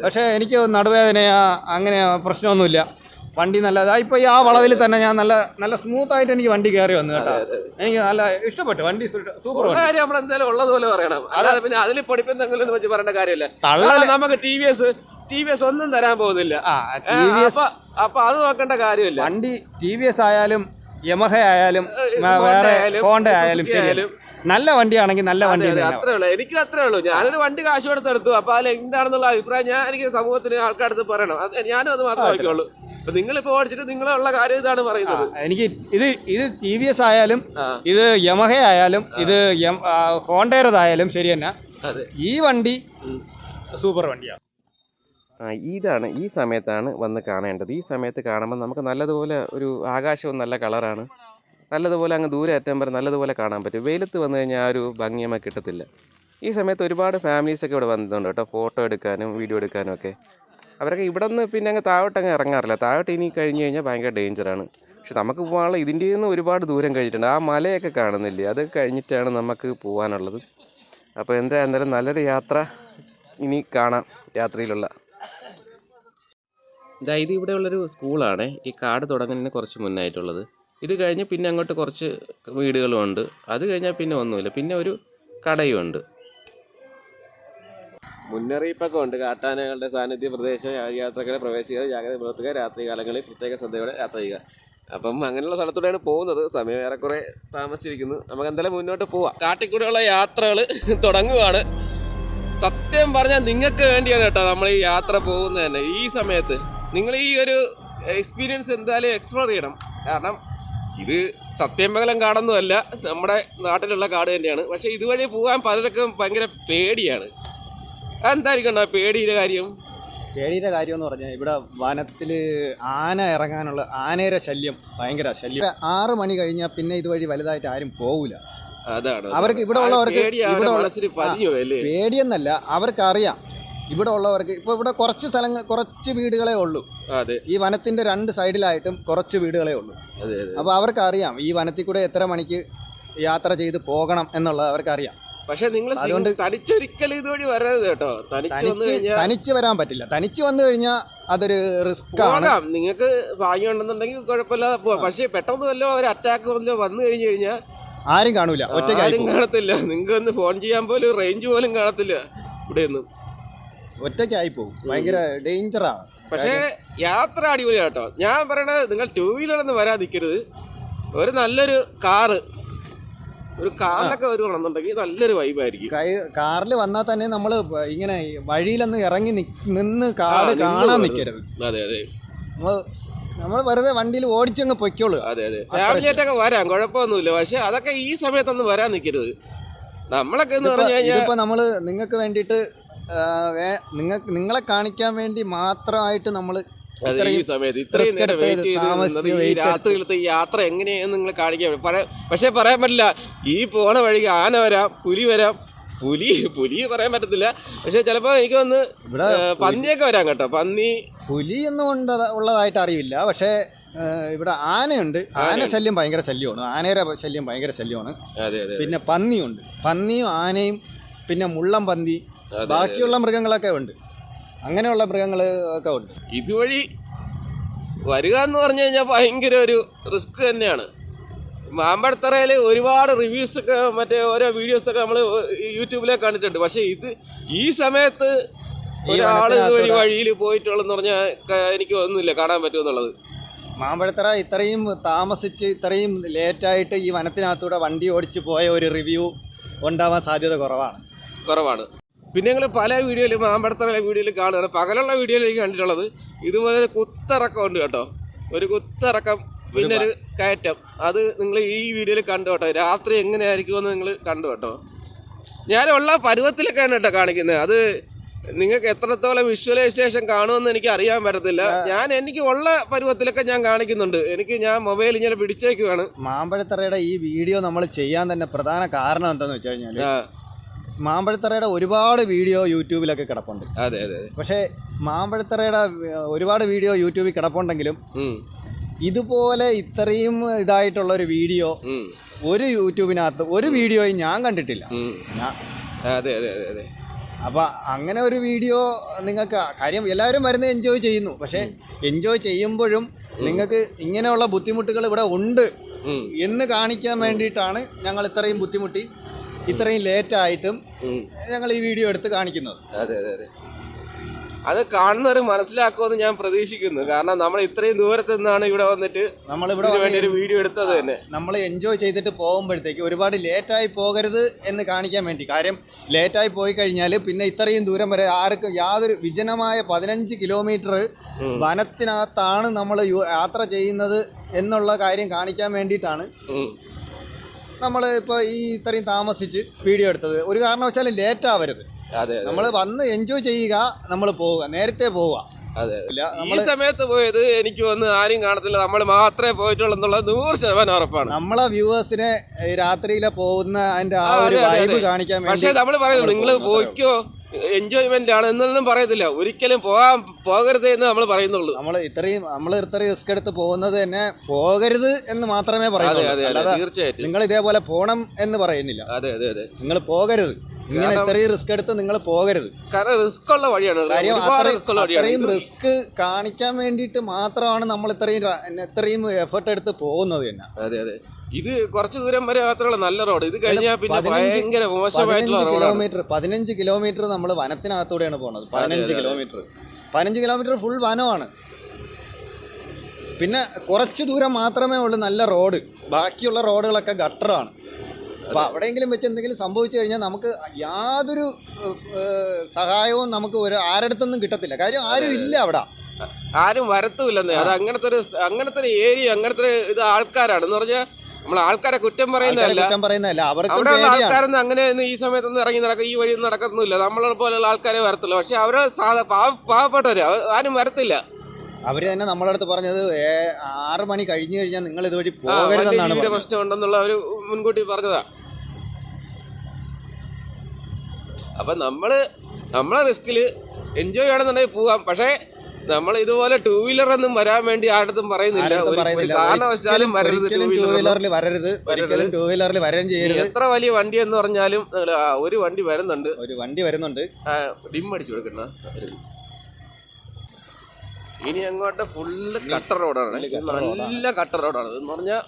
പക്ഷേ എനിക്ക് നടുവേദനയാ അങ്ങനെ പ്രശ്നമൊന്നുമില്ല. വണ്ടി നല്ലതാ. ഇപ്പോൾ ഈ ആ വളവിൽ തന്നെ ഞാൻ നല്ല സ്മൂത്ത് ആയിട്ട് എനിക്ക് വണ്ടി കയറി വന്നു കേട്ടോ. എനിക്ക് നല്ല ഇഷ്ടപ്പെട്ടു വണ്ടി. സൂപ്പർ കാര്യം നമ്മളെന്തായാലും ഉള്ളതുപോലെ പറയണം. അല്ലാതെ പിന്നെ അതിൽ പൊടിപ്പെന്തെങ്കിലും വെച്ച് പറയേണ്ട കാര്യമില്ല. നമുക്ക് ടി വി എസ് ഒന്നും തരാൻ പോകുന്നില്ല. അപ്പൊ അത് നോക്കേണ്ട കാര്യമില്ല. വണ്ടി ടി വി എസ് ആയാലും യമഹ ആയാലും വേറെ ഹോണ്ട ആയാലും ശരിയായാലും നല്ല വണ്ടിയാണെങ്കിൽ നല്ല വണ്ടി അത്രേ ഉള്ളൂ. എനിക്ക് അത്രേ ഉള്ളൂ. ഞാനൊരു വണ്ടി കാശ് കൊടുത്തെടുത്തു. അപ്പൊ അതിൽ എന്താണെന്നുള്ള അഭിപ്രായം എനിക്ക് സമൂഹത്തിന് ആൾക്കാരടുത്ത് പറയണം. ഞാനും അത് മാത്രമേ നോക്കിയുള്ളൂ. അപ്പൊ നിങ്ങളിപ്പോ ഓടിച്ചിട്ട് നിങ്ങളുള്ള കാര്യം ഇതാണ് പറയുന്നത്. എനിക്ക് ഇത് ടി വി എസ് ആയാലും ഇത് യമഹ ആയാലും ഇത് ഹോണ്ടയുടേതായാലും ശരി തന്നെ, ഈ വണ്ടി സൂപ്പർ വണ്ടിയാണ്. ഇതാണ് ഈ സമയത്താണ് വന്ന് കാണേണ്ടത്. ഈ സമയത്ത് കാണുമ്പോൾ നമുക്ക് നല്ലതുപോലെ ഒരു ആകാശവും നല്ല കളറാണ്. നല്ലതുപോലെ അങ്ങ് ദൂരെ അറ്റം വരെ നല്ലതുപോലെ കാണാൻ പറ്റും. വെയിലത്ത് വന്നു കഴിഞ്ഞാൽ ആ ഒരു ഭംഗി നമുക്ക് കിട്ടത്തില്ല. ഈ സമയത്ത് ഒരുപാട് ഫാമിലീസൊക്കെ ഇവിടെ വന്നിട്ടുണ്ട് കേട്ടോ, ഫോട്ടോ എടുക്കാനും വീഡിയോ എടുക്കാനും ഒക്കെ. അവരൊക്കെ ഇവിടെ നിന്ന് പിന്നെ അങ്ങ് താഴോട്ടങ്ങ് ഇറങ്ങാറില്ല. താഴോട്ട് ഇനി കഴിഞ്ഞ് കഴിഞ്ഞാൽ ഭയങ്കര ഡേഞ്ചറാണ്. പക്ഷെ നമുക്ക് പോകാനുള്ള ഇതിൻ്റെ നിന്ന് ഒരുപാട് ദൂരം കഴിഞ്ഞിട്ടുണ്ട്. ആ മലയൊക്കെ കാണുന്നില്ലേ, അത് കഴിഞ്ഞിട്ടാണ് നമുക്ക് പോകാനുള്ളത്. അപ്പോൾ എന്തായാലും നല്ലൊരു യാത്ര ഇനി കാണാം. രാത്രിയിലുള്ള ഇത് ഇവിടെ ഉള്ളൊരു സ്കൂളാണ്. ഈ കാട് തുടങ്ങുന്നതിന് കുറച്ച് മുന്നായിട്ടുള്ളത്. ഇത് കഴിഞ്ഞ് പിന്നെ അങ്ങോട്ട് കുറച്ച് വീടുകളുമുണ്ട്. അത് കഴിഞ്ഞാൽ പിന്നെ ഒന്നുമില്ല, പിന്നെ ഒരു കടയും ഉണ്ട്. മുന്നറിയിപ്പൊക്കെ ഉണ്ട്. കാട്ടാനകളുടെ സാന്നിധ്യ പ്രദേശ യാത്രക്കാരെ പ്രവേശിക്കുക, ജാഗ്രത പുലർത്തുക, രാത്രി കാലങ്ങളിൽ പ്രത്യേക ശ്രദ്ധയോടെ യാത്ര ചെയ്യുക. അപ്പം അങ്ങനെയുള്ള സ്ഥലത്തൂടെയാണ് പോകുന്നത്. സമയം ഏറെക്കുറെ താമസിച്ചിരിക്കുന്നു. നമുക്ക് എന്തായാലും മുന്നോട്ട് പോവാം. കാട്ടിക്കൂടെയുള്ള യാത്രകൾ തുടങ്ങുകയാണ്. സത്യം പറഞ്ഞാൽ നിങ്ങൾക്ക് വേണ്ടിയാണ് കേട്ടോ നമ്മൾ ഈ യാത്ര പോകുന്നത് തന്നെ. ഈ സമയത്ത് നിങ്ങൾ ഈ ഒരു എക്സ്പീരിയൻസ് എന്തായാലും എക്സ്പ്ലോർ ചെയ്യണം. കാരണം ഇത് സത്യമംഗലം കാടൊന്നുമല്ല, നമ്മുടെ നാട്ടിലുള്ള കാട് തന്നെയാണ്. പക്ഷേ ഇതുവഴി പോകാൻ പലർക്കും ഭയങ്കര പേടിയാണ്. എന്തായിരിക്കും പേടിയുടെ കാര്യം? പേടിയുടെ കാര്യം എന്ന് പറഞ്ഞാൽ ഇവിടെ വനത്തിൽ ആന ഇറങ്ങാനുള്ള ആനയുടെ ശല്യം ഭയങ്കര ശല്യം. 6 മണി കഴിഞ്ഞാൽ പിന്നെ ഇതുവഴി വലുതായിട്ട് ആരും പോകില്ല. അതാണ് അവർക്ക് ഇവിടെ ഉള്ളവർക്ക് പേടിയെന്നല്ല, അവർക്കറിയാം. ഇവിടെ ഉള്ളവർക്ക് ഇപ്പോൾ ഇവിടെ കുറച്ച് വീടുകളേ ഉള്ളൂ. ഈ വനത്തിന്റെ 2 സൈഡിലായിട്ടും കുറച്ച് വീടുകളേ ഉള്ളൂ. അപ്പോൾ അവർക്കറിയാം ഈ വനത്തിൽ കൂടെ എത്ര മണിക്ക് യാത്ര ചെയ്ത് പോകണം എന്നുള്ളത് അവർക്കറിയാം. പക്ഷെ നിങ്ങൾ അതുകൊണ്ട് തനിച്ചൊരിക്കലും ഇതുവഴി വരരുത് കേട്ടോ. തനിച്ച് വരാൻ പറ്റില്ല. തനിച്ച് വന്നു കഴിഞ്ഞാൽ അതൊരു റിസ്ക് ആണ്. നിങ്ങൾക്ക് ഭാഗ്യം ഉണ്ടെന്നുണ്ടെങ്കിൽ കുഴപ്പമില്ലാതെ പോവാം. പക്ഷെ പെട്ടെന്ന് വല്ലോ ഒരു അറ്റാക്ക് വന്നു കഴിഞ്ഞു കഴിഞ്ഞാൽ ആരും കാണൂല, ആരും കാണത്തില്ല. നിങ്ങൾക്ക് ഒന്ന് ഫോൺ ചെയ്യാൻ പോലും റേഞ്ച് പോലും കാണത്തില്ല. ഇവിടെയൊന്നും ഒറ്റയ്ക്കായി പോകും. ഭയങ്കര ഡേഞ്ചറാണ്. പക്ഷേ യാത്ര അടിപൊളിയാണ് കേട്ടോ. ഞാൻ പറയണത് നിങ്ങൾ 2 വീലറൊന്നും വരാൻ നിൽക്കരുത്. ഒരു നല്ലൊരു കാറിലൊക്കെ വരുവാണെന്നുണ്ടെങ്കിൽ നല്ലൊരു വൈബായിരിക്കും. കാറിൽ വന്നാൽ തന്നെ നമ്മൾ ഇങ്ങനെ വഴിയിലൊന്ന് ഇറങ്ങി നിന്ന് കാട് കാണാൻ നിൽക്കരുത്. അതെ നമ്മൾ വെറുതെ വണ്ടിയിൽ ഓടിച്ചങ്ങ് പൊയ്ക്കോളൂ. അതെ ഫാമിലിയായിട്ടൊക്കെ വരാം, കുഴപ്പമൊന്നുമില്ല. പക്ഷെ അതൊക്കെ ഈ സമയത്തൊന്നും വരാൻ നിൽക്കരുത്. നമ്മളൊക്കെ എന്ന് പറഞ്ഞു കഴിഞ്ഞാൽ ഇപ്പോൾ നമ്മൾ നിങ്ങൾക്ക് വേണ്ടിയിട്ട് നിങ്ങളെ കാണിക്കാൻ വേണ്ടി മാത്രമായിട്ട് നമ്മൾ ഈ സമയത്ത് ഇത്രയും നേരം വെയിറ്റ് ചെയ്ത് ഈ രാത്രിയിലത്തെ ഈ യാത്ര എങ്ങനെയാണെന്ന് നിങ്ങൾ കാണിക്കാൻ. പക്ഷെ പറയാൻ പറ്റില്ല. ഈ പോണ വഴിക്ക് ആന വരാം, പുലി വരാം. പുലി പറയാൻ പറ്റത്തില്ല. പക്ഷെ ചിലപ്പോൾ എനിക്ക് വന്ന് പന്നിയൊക്കെ വരാം കേട്ടോ. പുലി ഒന്നും ഉള്ളതായിട്ട് അറിയില്ല. പക്ഷേ ഇവിടെ ആനയുണ്ട്. ആന ശല്യം ഭയങ്കര ശല്യമാണ്. ആനയുടെ ശല്യം ഭയങ്കര ശല്യമാണ്. പിന്നെ പന്നിയുണ്ട്. പന്നിയും ആനയും പിന്നെ മുള്ളം പന്നി, ബാക്കിയുള്ള മൃഗങ്ങളൊക്കെ ഉണ്ട്. അങ്ങനെയുള്ള മൃഗങ്ങൾ ഒക്കെ ഉണ്ട്. ഇതുവഴി വരിക എന്ന് പറഞ്ഞു കഴിഞ്ഞാൽ ഭയങ്കര ഒരു റിസ്ക് തന്നെയാണ്. മാമ്പഴത്തറയിൽ ഒരുപാട് റിവ്യൂസൊക്കെ മറ്റേ ഓരോ വീഡിയോസൊക്കെ നമ്മൾ യൂട്യൂബിലേക്ക് കണ്ടിട്ടുണ്ട്. പക്ഷേ ഈ സമയത്ത് ഒരാൾ ഇതുവഴി വഴിയിൽ പോയിട്ടുള്ളതെന്ന് പറഞ്ഞാൽ എനിക്ക് ഒന്നുമില്ല കാണാൻ പറ്റുമെന്നുള്ളത്. മാമ്പഴത്തറ ഇത്രയും താമസിച്ച് ഇത്രയും ലേറ്റായിട്ട് ഈ വനത്തിനകത്തൂടെ വണ്ടി ഓടിച്ച് പോയ ഒരു റിവ്യൂ ഉണ്ടാവാൻ സാധ്യത കുറവാണ്. പിന്നെ ഞങ്ങൾ പല വീഡിയോയിലും മാമ്പഴത്തറയിലെ വീഡിയോയിൽ കാണുകയാണ്. പകലുള്ള വീഡിയോയിലേക്ക് കണ്ടിട്ടുള്ളത് ഇതുപോലെ കുത്തിറക്കം ഉണ്ട് കേട്ടോ. ഒരു കുത്തിറക്കം പിന്നെ ഒരു കയറ്റം. അത് നിങ്ങൾ ഈ വീഡിയോയിൽ കണ്ടു കേട്ടോ. രാത്രി എങ്ങനെയായിരിക്കുമെന്ന് നിങ്ങൾ കണ്ടു കേട്ടോ. ഞാനുള്ള പരുവത്തിലൊക്കെയാണ് കേട്ടോ കാണിക്കുന്നത്. അത് നിങ്ങൾക്ക് എത്രത്തോളം വിഷ്വലൈസേഷൻ കാണുമെന്ന് എനിക്ക് അറിയാൻ പറ്റത്തില്ല. എനിക്ക് ഉള്ള പരുവത്തിലൊക്കെ ഞാൻ കാണിക്കുന്നുണ്ട്. ഞാൻ മൊബൈൽ ഇങ്ങനെ പിടിച്ചേക്കുവാണ്. മാമ്പഴത്തറയുടെ ഈ വീഡിയോ നമ്മൾ ചെയ്യാൻ തന്നെ പ്രധാന കാരണം എന്താണെന്ന് വെച്ച് കഴിഞ്ഞാൽ മാമ്പഴത്തറയുടെ ഒരുപാട് വീഡിയോ യൂട്യൂബിലൊക്കെ കിടപ്പുണ്ട്. അതെ അതെ. പക്ഷേ മാമ്പഴത്തറയുടെ ഒരുപാട് വീഡിയോ യൂട്യൂബിൽ കിടപ്പുണ്ടെങ്കിലും ഇതുപോലെ ഇത്രയും ഇതായിട്ടുള്ള ഒരു വീഡിയോ ഒരു യൂട്യൂബിനകത്ത് ഒരു വീഡിയോയും ഞാൻ കണ്ടിട്ടില്ല. അതെ അതെ അതെ അതെ. അപ്പം അങ്ങനെ ഒരു വീഡിയോ നിങ്ങൾക്ക് കാര്യം എല്ലാവരും വരുന്നത് എൻജോയ് ചെയ്യുന്നു. പക്ഷേ എൻജോയ് ചെയ്യുമ്പോഴും നിങ്ങൾക്ക് ഇങ്ങനെയുള്ള ബുദ്ധിമുട്ടുകൾ ഇവിടെ ഉണ്ട് എന്ന് കാണിക്കാൻ വേണ്ടിയിട്ടാണ് ഞങ്ങൾ ഇത്രയും ബുദ്ധിമുട്ടി ഇത്രയും ലേറ്റായിട്ടും ഞങ്ങൾ ഈ വീഡിയോ എടുത്ത് കാണിക്കുന്നത്. അതെ അതെ അതെ. അത് കാണുന്നവർ മനസ്സിലാക്കുമെന്ന് ഞാൻ പ്രതീക്ഷിക്കുന്നു. കാരണം നമ്മൾ ഇത്രയും ദൂരത്ത് നിന്നാണ് ഇവിടെ വന്നിട്ട് നമ്മളിവിടെ ഒരു വീഡിയോ എടുത്തത് തന്നെ. നമ്മൾ എൻജോയ് ചെയ്തിട്ട് പോകുമ്പോഴത്തേക്ക് ഒരുപാട് ലേറ്റായി പോകരുത് എന്ന് കാണിക്കാൻ വേണ്ടി. കാര്യം ലേറ്റായി പോയി കഴിഞ്ഞാൽ പിന്നെ ഇത്രയും ദൂരം വരെ ആർക്കും യാതൊരു വിജനമായ 15 കിലോമീറ്റർ വനത്തിനകത്താണ് നമ്മൾ യാത്ര ചെയ്യുന്നത് എന്നുള്ള കാര്യം കാണിക്കാൻ വേണ്ടിയിട്ടാണ് നമ്മൾ ഇപ്പോൾ ഈ ഇത്രയും താമസിച്ച് വീഡിയോ എടുത്തത്. ഒരു കാരണവശാലും ലേറ്റ് ആവരുത്. നമ്മൾ വന്ന് എൻജോയ് ചെയ്യുക, നമ്മൾ പോവുക, നേരത്തെ പോവുക. അതെ. ഈ സമയത്ത് പോയത് എനിക്ക് വന്ന് ആരും കാണത്തില്ല, നമ്മൾ മാത്രമേ പോയിട്ടുള്ളൂ എന്നുള്ളത് 100% ഉറപ്പാണ്. നമ്മളെ വ്യൂവേഴ്സിനെ രാത്രിയിലെ പോകുന്ന അതിന്റെ ആ ഒരു വൈബ് കാണിക്കാൻ വേണ്ടി. പക്ഷേ നമ്മൾ പറയുന്നത് നിങ്ങൾ പോയിക്കോ, എൻജോയ്മെന്റ് ആണ് എന്നൊന്നും പറയത്തില്ല. ഒരിക്കലും പോകരുത് എന്ന് നമ്മൾ പറയുന്നുള്ളൂ. നമ്മൾ ഇത്രയും റിസ്ക് എടുത്ത് പോകുന്നത് തന്നെ പോകരുത് എന്ന് മാത്രമേ പറയുന്നുള്ളൂ. തീർച്ചയായിട്ടും നിങ്ങൾ ഇതേപോലെ പോണം എന്ന് പറയുന്നില്ല. അതെ അതെ അതെ. നിങ്ങൾ പോകരുത്, ഇങ്ങനെ ഇത്രയും റിസ്ക് എടുത്ത് നിങ്ങൾ പോകരുത്. കാരണം റിസ്ക് ഉള്ള വഴിയാണ്. അത്രയും റിസ്ക് കാണിക്കാൻ വേണ്ടിയിട്ട് മാത്രമാണ് നമ്മൾ ഇത്രയും എഫർട്ട് എടുത്ത് പോകുന്നത് തന്നെ. അതെ അതെ. ഇത് കുറച്ച് ദൂരം വരെ മാത്രമുള്ള നല്ല റോഡ്. ഇത് കഴിഞ്ഞാൽ പിന്നെ ഭയങ്കര മോശമായിട്ടുള്ള 15 കിലോമീറ്റർ നമ്മൾ വനത്തിനകത്തൂടെയാണ് പോകുന്നത്. 15 കിലോമീറ്റർ ഫുൾ വനമാണ്. പിന്നെ കുറച്ച് ദൂരം മാത്രമേ ഉള്ളൂ നല്ല റോഡ്. ബാക്കിയുള്ള റോഡുകളൊക്കെ ഗട്ടറാണ്. അപ്പോൾ അവിടെയെങ്കിലും വെച്ച് എന്തെങ്കിലും സംഭവിച്ചു കഴിഞ്ഞാൽ നമുക്ക് യാതൊരു സഹായവും നമുക്ക് ആരുടെടുത്തൊന്നും കിട്ടത്തില്ല. കാര്യം ആരും ഇല്ല, അവിടെ ആരും വരത്തുമില്ലെന്നേ. അത് അങ്ങനത്തെ ഒരു ഏരിയ, അങ്ങനത്തെ ഇത് ആൾക്കാരാണെന്ന് പറഞ്ഞാൽ നമ്മൾ ആൾക്കാരെ കുറ്റം പറയുന്നതല്ല. അവിടെയുള്ള ആൾക്കാരൊന്നും അങ്ങനെ ഈ സമയത്തൊന്നും ഇറങ്ങി നടക്കുക, ഈ വഴി നടക്കുന്നില്ല. നമ്മളെ പോലെയുള്ള ആൾക്കാരെ വരത്തില്ല. പക്ഷെ അവരെ പാവപ്പെട്ടവര് ആരും വരത്തില്ല. അവര് തന്നെ നമ്മളടുത്ത് പറഞ്ഞത് 6 മണി കഴിഞ്ഞു കഴിഞ്ഞാൽ നിങ്ങൾ ഇതുവഴി പോകരുതെന്നാണ്. പ്രശ്നം ഉണ്ടെന്നുള്ള ഒരു മുൻകൂട്ടി പറഞ്ഞതാ. അപ്പൊ നമ്മളെ റിസ്കിൽ എൻജോയ് ചെയ്യണമെന്നുണ്ടെങ്കിൽ പോവാം. പക്ഷേ നമ്മൾ ഇതുപോലെ 2 വീലറൊന്നും വരാൻ വേണ്ടി ആരുടെ പറയുന്നില്ല. കാരണവശാലും വരരുത്, 2 വീലറിൽ വരരുത്, 2 വീലറിൽ വരാൻ ചെയ്യരുത്. എത്ര വലിയ വണ്ടി എന്ന് പറഞ്ഞാലും ഒരു വണ്ടി വരുന്നുണ്ട്. ഡിം അടിച്ചു കൊടുക്കണ. ഇനി അങ്ങോട്ട് ഫുള്ള് കട്ടർ റോഡാണ്, നല്ല കട്ടർ റോഡാണ് എന്ന് പറഞ്ഞാൽ.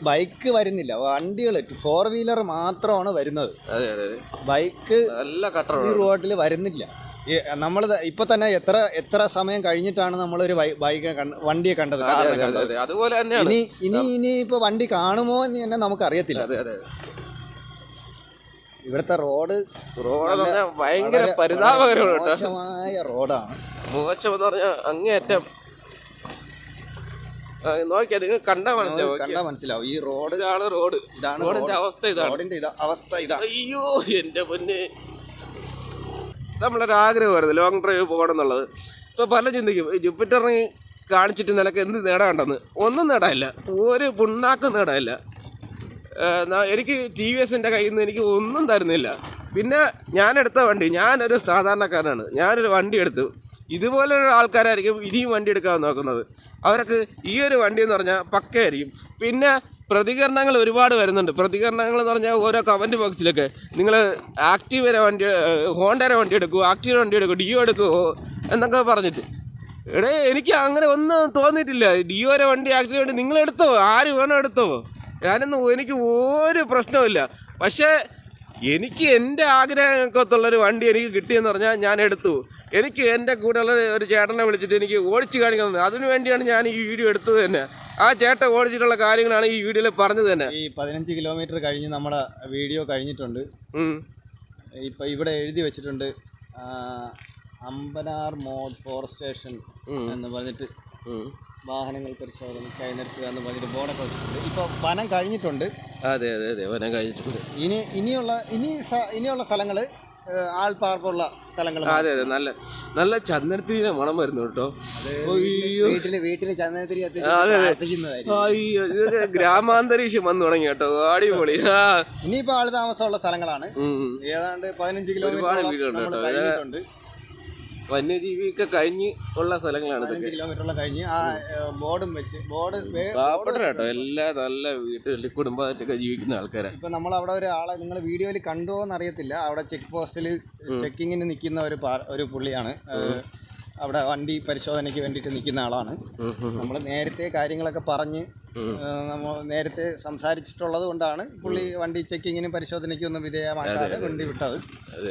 ബൈക്ക് വരുന്നില്ല, വണ്ടികൾ 4 വീലർ മാത്രമാണ് വരുന്നത്. അതെ അതെ. ബൈക്ക് നല്ല കട്ടർ ഈ റോഡിൽ വരുന്നില്ല. നമ്മൾ ഇപ്പൊ തന്നെ എത്ര സമയം കഴിഞ്ഞിട്ടാണ് നമ്മളൊരു വണ്ടിയെ കണ്ടത്. അതുപോലെ തന്നെയാണ് ഇനി ഇപ്പൊ വണ്ടി കാണുമോ എന്ന് തന്നെ നമുക്ക് അറിയത്തില്ല. ഇവിടുത്തെ റോഡ് ഭയങ്കര പരിതാപകരമാണ്. മോശമായ റോഡാണ്. മോശം എന്ന് പറഞ്ഞാൽ അങ്ങേയറ്റം. നോക്കിയാ നിങ്ങൾ കണ്ടാ മനസ്സിലാവും. ഈ റോഡ് ഇതാണ് റോഡിന്റെ അവസ്ഥ. ഇതാ. അയ്യോ എന്റെ പൊന്നെ. നമ്മളൊരു ആഗ്രഹമായിരുന്നു ലോങ് ഡ്രൈവ് പോകണം എന്നുള്ളത്. ഇപ്പോൾ പല ചിന്തിക്കും ജൂപ്പിറ്ററിന് കാണിച്ചിട്ട് നിനക്ക് എന്ത് നേടാനുണ്ടെന്ന്. ഒന്നും നേടാനില്ല, ഒരു പുണ്ണാക്കും നേടാനില്ല. എനിക്ക് TVSൻ്റെ കയ്യിൽ നിന്ന് എനിക്ക് ഒന്നും തരുന്നില്ല. പിന്നെ ഞാനെടുത്ത വണ്ടി, ഞാനൊരു സാധാരണക്കാരനാണ്, ഞാനൊരു വണ്ടി എടുത്തു. ഇതുപോലെയുള്ള ആൾക്കാരായിരിക്കും ഇനിയും വണ്ടി എടുക്കാൻ നോക്കുന്നത്. അവർക്ക് ഈ ഒരു വണ്ടി എന്ന് പറഞ്ഞാൽ പക്കയായിരിക്കും. പിന്നെ പ്രതികരണങ്ങൾ ഒരുപാട് വരുന്നുണ്ട്. പ്രതികരണങ്ങൾ എന്ന് പറഞ്ഞാൽ ഓരോ കമൻറ്റ് ബോക്സിലൊക്കെ നിങ്ങൾ ആക്റ്റീവയുടെ വണ്ടി, ഹോണ്ടയുടെ വണ്ടി എടുക്കുമോ, ആക്റ്റീവയുടെ വണ്ടി എടുക്കുമോ, ഡിയോ എടുക്കുമോ എന്നൊക്കെ പറഞ്ഞിട്ട്. എനിക്ക് അങ്ങനെ ഒന്നും തോന്നിയിട്ടില്ല. ഡിയോയുടെ വണ്ടി, ആക്റ്റീവ വണ്ടി നിങ്ങളെടുത്തോ, ആര് വേണോ എടുത്തോ. എനിക്ക് ഒരു പ്രശ്നമില്ല. പക്ഷേ എനിക്ക് എൻ്റെ ആഗ്രഹങ്ങൾക്കൊത്തുള്ളൊരു വണ്ടി എനിക്ക് കിട്ടിയെന്ന് പറഞ്ഞാൽ ഞാൻ എടുത്തു. എനിക്ക് എൻ്റെ കൂടെയുള്ള ഒരു ചേട്ടനെ വിളിച്ചിട്ട് എനിക്ക് ഓടിച്ച് കാണിക്കുന്നത്. അതിനു വേണ്ടിയാണ് ഞാൻ ഈ വീഡിയോ എടുത്തത് തന്നെ. ആ ചേട്ടൻ ഓടിച്ചിട്ടുള്ള കാര്യങ്ങളാണ് ഈ വീഡിയോയിൽ പറഞ്ഞത് തന്നെ. ഈ 15 കിലോമീറ്റർ കഴിഞ്ഞ് നമ്മുടെ വീഡിയോ കഴിഞ്ഞിട്ടുണ്ട്. ഇപ്പം ഇവിടെ എഴുതി വെച്ചിട്ടുണ്ട് അമ്പനാർ മോഡ് 4 സ്റ്റേഷൻ എന്ന് പറഞ്ഞിട്ട് വാഹനങ്ങൾ പരിശോധനയ്ക്കായി നിർത്തുക എന്ന് പറഞ്ഞിട്ട് ബോർഡൊക്കെ വെച്ചിട്ടുണ്ട്. ഇപ്പോൾ വനം കഴിഞ്ഞിട്ടുണ്ട്. അതെ അതെ അതെ വനം കഴിഞ്ഞിട്ടുണ്ട്. ഇനിയുള്ള സ്ഥലങ്ങൾ ആൾപ്പാർപ്പുള്ള സ്ഥലങ്ങൾ. അതെ അതെ നല്ല നല്ല ചന്ദനത്തിരിയുടെ മണം വരുന്നു കേട്ടോ. വീട്ടില് ചന്ദനത്തിരി അതെ അയ്യോ ഇതൊക്കെ ഗ്രാമാന്തരീക്ഷം വന്നു തുടങ്ങി കേട്ടോ. അടിപൊളി. ഇനിയിപ്പോ ആള് താമസമുള്ള സ്ഥലങ്ങളാണ്. ഏതാണ്ട് 15 കിലോമീറ്റർ വന്യജീവിയൊക്കെ കഴിഞ്ഞ് ഉള്ള സ്ഥലങ്ങളാണ്. 15 കിലോമീറ്ററോളം കഴിഞ്ഞ് ആ ബോർഡും വെച്ച് കേട്ടോ. എല്ലാം നല്ല വീട്ടിൽ കുടുംബമായിട്ടൊക്കെ ജീവിക്കുന്ന ആൾക്കാരാണ്. ഇപ്പൊ നമ്മൾ അവിടെ ഒരാളെ നിങ്ങൾ വീഡിയോയിൽ കണ്ടുവോ എന്നറിയത്തില്ല. അവിടെ ചെക്ക് പോസ്റ്റിൽ ചെക്കിങ്ങിന് നിൽക്കുന്ന ഒരു പുള്ളിയാണ്. അവിടെ വണ്ടി പരിശോധനയ്ക്ക് വേണ്ടിയിട്ട് നിൽക്കുന്ന ആളാണ്. നമ്മൾ നേരത്തെ കാര്യങ്ങളൊക്കെ പറഞ്ഞ് നമ്മൾ നേരത്തെ സംസാരിച്ചിട്ടുള്ളത് കൊണ്ടാണ് പുള്ളി വണ്ടി ചെക്കിങ്ങിനും പരിശോധനയ്ക്കൊന്നും വിധേയമാക്കാതെ വണ്ടി വിട്ടത്.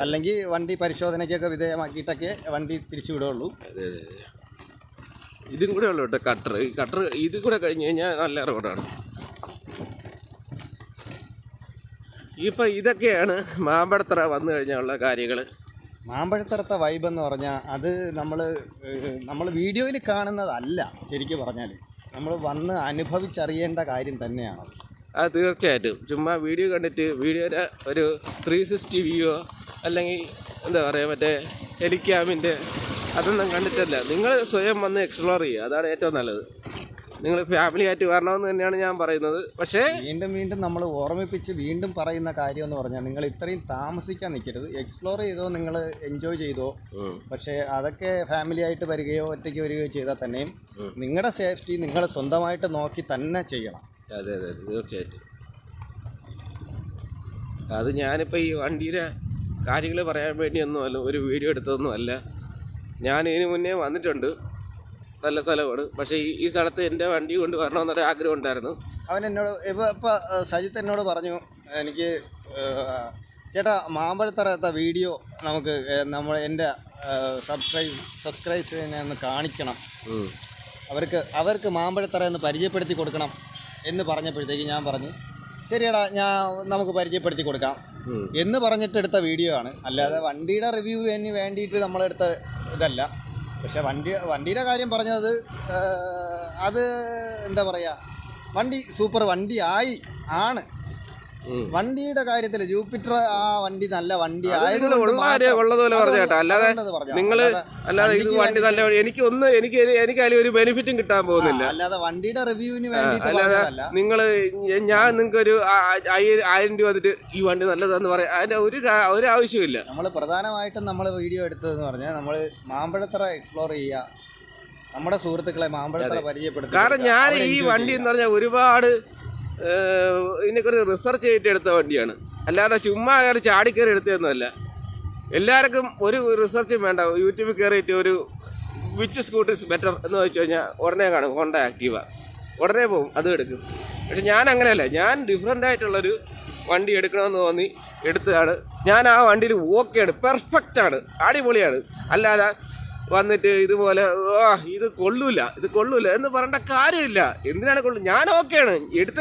അല്ലെങ്കിൽ വണ്ടി പരിശോധനയ്ക്കൊക്കെ വിധേയമാക്കിയിട്ടൊക്കെ വണ്ടി തിരിച്ചു വിടുകയുള്ളൂ. ഇതും കൂടെ ഉള്ളു കേട്ടോ കട്ടർ. ഈ കട്ടർ ഇത് കൂടെ കഴിഞ്ഞ് കഴിഞ്ഞാൽ നല്ല റോഡാണ്. ഇപ്പം ഇതൊക്കെയാണ് മാമ്പഴത്തറ വന്നു കഴിഞ്ഞുള്ള കാര്യങ്ങൾ. മാമ്പഴത്തറത്തെ വൈബ് എന്ന് പറഞ്ഞാൽ അത് നമ്മൾ വീഡിയോയിൽ കാണുന്നതല്ല. ശരിക്കും പറഞ്ഞാൽ നമ്മൾ വന്ന് അനുഭവിച്ചറിയേണ്ട കാര്യം തന്നെയാണ്. അത് തീർച്ചയായിട്ടും. ചുമ്മാ വീഡിയോ കണ്ടിട്ട് വീഡിയോയുടെ ഒരു 360 വ്യൂ അല്ലെങ്കിൽ എന്താ പറയുക മറ്റേ ഹെലിക്യാമിൻ്റെ അതൊന്നും കണ്ടിട്ടല്ല. നിങ്ങൾ സ്വയം വന്ന് എക്സ്പ്ലോർ ചെയ്യുക. അതാണ് ഏറ്റവും നല്ലത്. നിങ്ങൾ ഫാമിലി ആയിട്ട് വരണമെന്ന് തന്നെയാണ് ഞാൻ പറയുന്നത്. പക്ഷേ വീണ്ടും നമ്മൾ ഓർമ്മിപ്പിച്ച് വീണ്ടും പറയുന്ന കാര്യം എന്ന് പറഞ്ഞാൽ നിങ്ങൾ ഇത്രയും താമസിക്കാൻ നിൽക്കരുത്. എക്സ്പ്ലോർ ചെയ്തോ, നിങ്ങൾ എൻജോയ് ചെയ്തോ. പക്ഷേ അതൊക്കെ ഫാമിലി ആയിട്ട് വരികയോ ഒറ്റയ്ക്ക് വരികയോ ചെയ്താൽ തന്നെയും നിങ്ങളുടെ സേഫ്റ്റി നിങ്ങൾ സ്വന്തമായിട്ട് നോക്കി തന്നെ ചെയ്യണം. അതെ അതെ തീർച്ചയായിട്ടും. അത് ഞാനിപ്പോൾ ഈ വണ്ടിയുടെ കാര്യങ്ങൾ പറയാൻ വേണ്ടിയൊന്നുമല്ല ഒരു വീഡിയോ എടുത്തതൊന്നുമല്ല. ഞാൻ ഇതിന് മുന്നേ വന്നിട്ടുണ്ട്. നല്ല സ്ഥലമാണ്. പക്ഷേ ഈ സ്ഥലത്ത് എൻ്റെ വണ്ടി കൊണ്ട് വരണമെന്നൊരു ആഗ്രഹം ഉണ്ടായിരുന്നു. അവൻ എന്നോട് ഇപ്പോൾ സജിത്ത് എന്നോട് പറഞ്ഞു, എനിക്ക് ചേട്ടാ മാമ്പഴത്തറത്തെ വീഡിയോ നമുക്ക് എൻ്റെ സബ്സ്ക്രൈബേഴ്സിനെ ഒന്ന് കാണിക്കണം, അവർക്ക് മാമ്പഴത്തറ ഒന്ന് പരിചയപ്പെടുത്തി കൊടുക്കണം എന്ന് പറഞ്ഞപ്പോഴത്തേക്ക് ഞാൻ പറഞ്ഞു ശരിയടാ നമുക്ക് പരിചയപ്പെടുത്തി കൊടുക്കാം എന്ന് പറഞ്ഞിട്ട് എടുത്ത വീഡിയോ ആണ്. അല്ലാതെ വണ്ടിയുടെ റിവ്യൂവിന് വേണ്ടിയിട്ട് നമ്മളെടുത്ത ഇതല്ല. പക്ഷെ വണ്ടിയുടെ കാര്യം പറഞ്ഞത് അത് എന്താ പറയുക, വണ്ടി സൂപ്പർ ആണ്. വണ്ടിയുടെ കാര്യത്തിൽ ജൂപ്പിറ്റർ ആ വണ്ടി നല്ല വണ്ടി ഉള്ളതുപോലെ പറഞ്ഞു കേട്ടോ. അല്ലാതെ നിങ്ങൾ അല്ലാതെ ഇത് വണ്ടി നല്ല എനിക്ക് അതിൽ ഒരു ബെനിഫിറ്റും കിട്ടാൻ പോകുന്നില്ല. അല്ലാതെ വണ്ടിയുടെ റിവ്യൂവിന് വേണ്ടിയിട്ട് അല്ലാതെ ഞാൻ നിങ്ങൾക്ക് ഒരു 1000 രൂപ വന്നിട്ട് ഈ വണ്ടി നല്ലതാന്ന് പറയാം. അതിന്റെ ഒരു ആവശ്യമില്ല. നമ്മൾ പ്രധാനമായിട്ടും നമ്മൾ വീഡിയോ എടുത്തതെന്ന് പറഞ്ഞാൽ നമ്മൾ മാമ്പഴത്തറ എക്സ്പ്ലോർ ചെയ്യുക, നമ്മുടെ സുഹൃത്തുക്കളെ മാമ്പഴത്തറ പരിചയപ്പെടുത്തുക. കാരണം ഞാൻ ഈ വണ്ടി എന്ന് പറഞ്ഞാൽ ഒരുപാട് ഇതിനൊക്കെ റിസർച്ച് ചെയ്തിട്ട് എടുത്ത വണ്ടിയാണ്. അല്ലാതെ ചുമ്മാ കയറി ചാടിക്കയറി എടുത്തതൊന്നുമല്ല. എല്ലാവർക്കും ഒരു റിസർച്ചും വേണ്ട. യൂട്യൂബിൽ കയറിയിട്ട് ഒരു വിച്ച് സ്കൂട്ടർ ഇസ് ബെറ്റർ എന്ന് വെച്ച് കഴിഞ്ഞാൽ ഉടനെ കാണും ഹോണ്ട ആക്റ്റീവ, ഉടനെ പോകും അതും എടുക്കും. പക്ഷെ ഞാൻ അങ്ങനെയല്ല. ഞാൻ ഡിഫറെൻ്റ് ആയിട്ടുള്ളൊരു വണ്ടി എടുക്കണമെന്ന് തോന്നി എടുത്തതാണ്. ഞാൻ ആ വണ്ടിയിൽ ഓക്കെയാണ്, പെർഫെക്റ്റാണ്, അടിപൊളിയാണ്. അല്ലാതെ വന്നിട്ട് ഇതുപോലെ ഇത് കൊള്ളൂല എന്ന് പറയേണ്ട കാര്യമില്ല. എന്തിനാണ് ഞാൻ ഓക്കെയാണ്,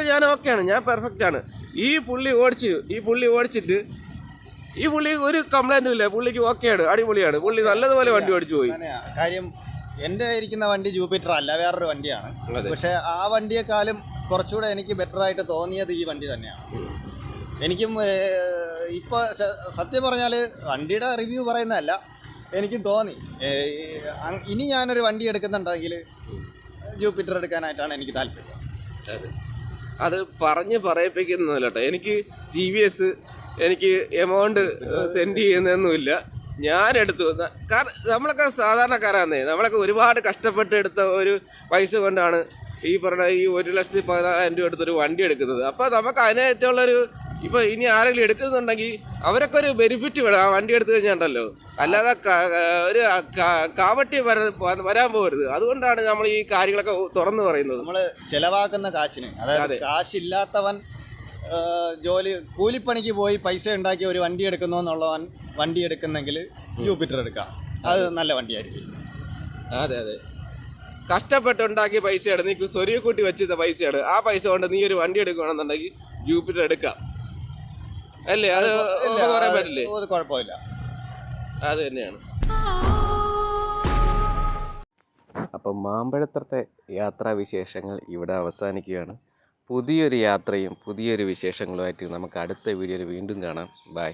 ഞാൻ ഓക്കെയാണ്, ഞാൻ പെർഫെക്റ്റാണ്. ഈ പുള്ളി ഓടിച്ചിട്ട് ഈ പുള്ളി ഒരു കംപ്ലൈൻറ്റും ഇല്ല. പുള്ളിക്ക് ഓക്കെയാണ്, അടിപൊളിയാണ്. പുള്ളി നല്ലതുപോലെ വണ്ടി ഓടിച്ചു പോയി. കാര്യം എൻ്റെ ഇരിക്കുന്ന വണ്ടി ജൂപ്പിറ്റർ അല്ല, വേറൊരു വണ്ടിയാണ്. പക്ഷേ ആ വണ്ടിയെക്കാളും കുറച്ചുകൂടെ എനിക്ക് ബെറ്ററായിട്ട് തോന്നിയത് ഈ വണ്ടി തന്നെയാണ്. എനിക്കും ഇപ്പോൾ സത്യം പറഞ്ഞാൽ വണ്ടിയുടെ റിവ്യൂ പറയുന്നതല്ല, എനിക്കും തോന്നി ഇനി ഞാനൊരു വണ്ടി എടുക്കുന്നുണ്ടെങ്കിൽ ജൂപ്പിറ്റർ എടുക്കാനായിട്ടാണ് എനിക്ക് താല്പര്യം. അതെ, അത് പറയിപ്പിക്കുന്നതല്ല കേട്ടോ. എനിക്ക് TVS എനിക്ക് എമൗണ്ട് സെൻഡ് ചെയ്യുന്നതൊന്നുമില്ല. ഞാനെടുത്തു. കാരണം നമ്മളൊക്കെ സാധാരണക്കാരാന്നേ, നമ്മളൊക്കെ ഒരുപാട് കഷ്ടപ്പെട്ട് എടുത്ത ഒരു പൈസ കൊണ്ടാണ് ഈ പറഞ്ഞ ഈ 1,14,000 രൂപ എടുത്തൊരു വണ്ടി എടുക്കുന്നത്. അപ്പോൾ നമുക്ക് അതിനേറ്റമുള്ളൊരു ഇപ്പോൾ ഇനി ആരെങ്കിലും എടുക്കുന്നുണ്ടെങ്കിൽ അവരൊക്കെ ഒരു ബെനിഫിറ്റ് വേണം ആ വണ്ടി എടുത്തു കഴിഞ്ഞാൽ. അല്ലാതെ ഒരു കാവട്ടി വരാൻ പോകരുത്. അതുകൊണ്ടാണ് നമ്മൾ ഈ കാര്യങ്ങളൊക്കെ തുറന്നു പറയുന്നത്. നമ്മൾ ചിലവാക്കുന്ന കാശിന്, അതായത് കാശില്ലാത്തവൻ കൂലിപ്പണിക്ക് പോയി പൈസ ഉണ്ടാക്കി ഒരു വണ്ടി എടുക്കുന്നു എന്നുള്ളവൻ വണ്ടി എടുക്കുന്നെങ്കിൽ ജൂപ്പിറ്റർ എടുക്കാം. അത് നല്ല വണ്ടിയായിരിക്കും. അതെ അതെ, കഷ്ടപ്പെട്ടുണ്ടാക്കിയ പൈസയാണ്, നീ സ്വരുയെ കൂട്ടി വെച്ചിരുന്ന പൈസയാണ്. ആ പൈസ കൊണ്ട് നീ ഒരു വണ്ടി എടുക്കുകയാണെന്നുണ്ടെങ്കിൽ ജൂപ്പിറ്റർ എടുക്കാം അല്ലേ? അത് പറയാൻ പറ്റില്ലേ? കുഴപ്പമില്ല, അത് തന്നെയാണ്. അപ്പം മാമ്പഴത്തത്തെ യാത്രാവിശേഷങ്ങൾ ഇവിടെ അവസാനിക്കുകയാണ്. പുതിയൊരു യാത്രയും പുതിയൊരു വിശേഷങ്ങളുമായിട്ട് നമുക്ക് അടുത്ത വീഡിയോയിൽ വീണ്ടും കാണാം. ബൈ.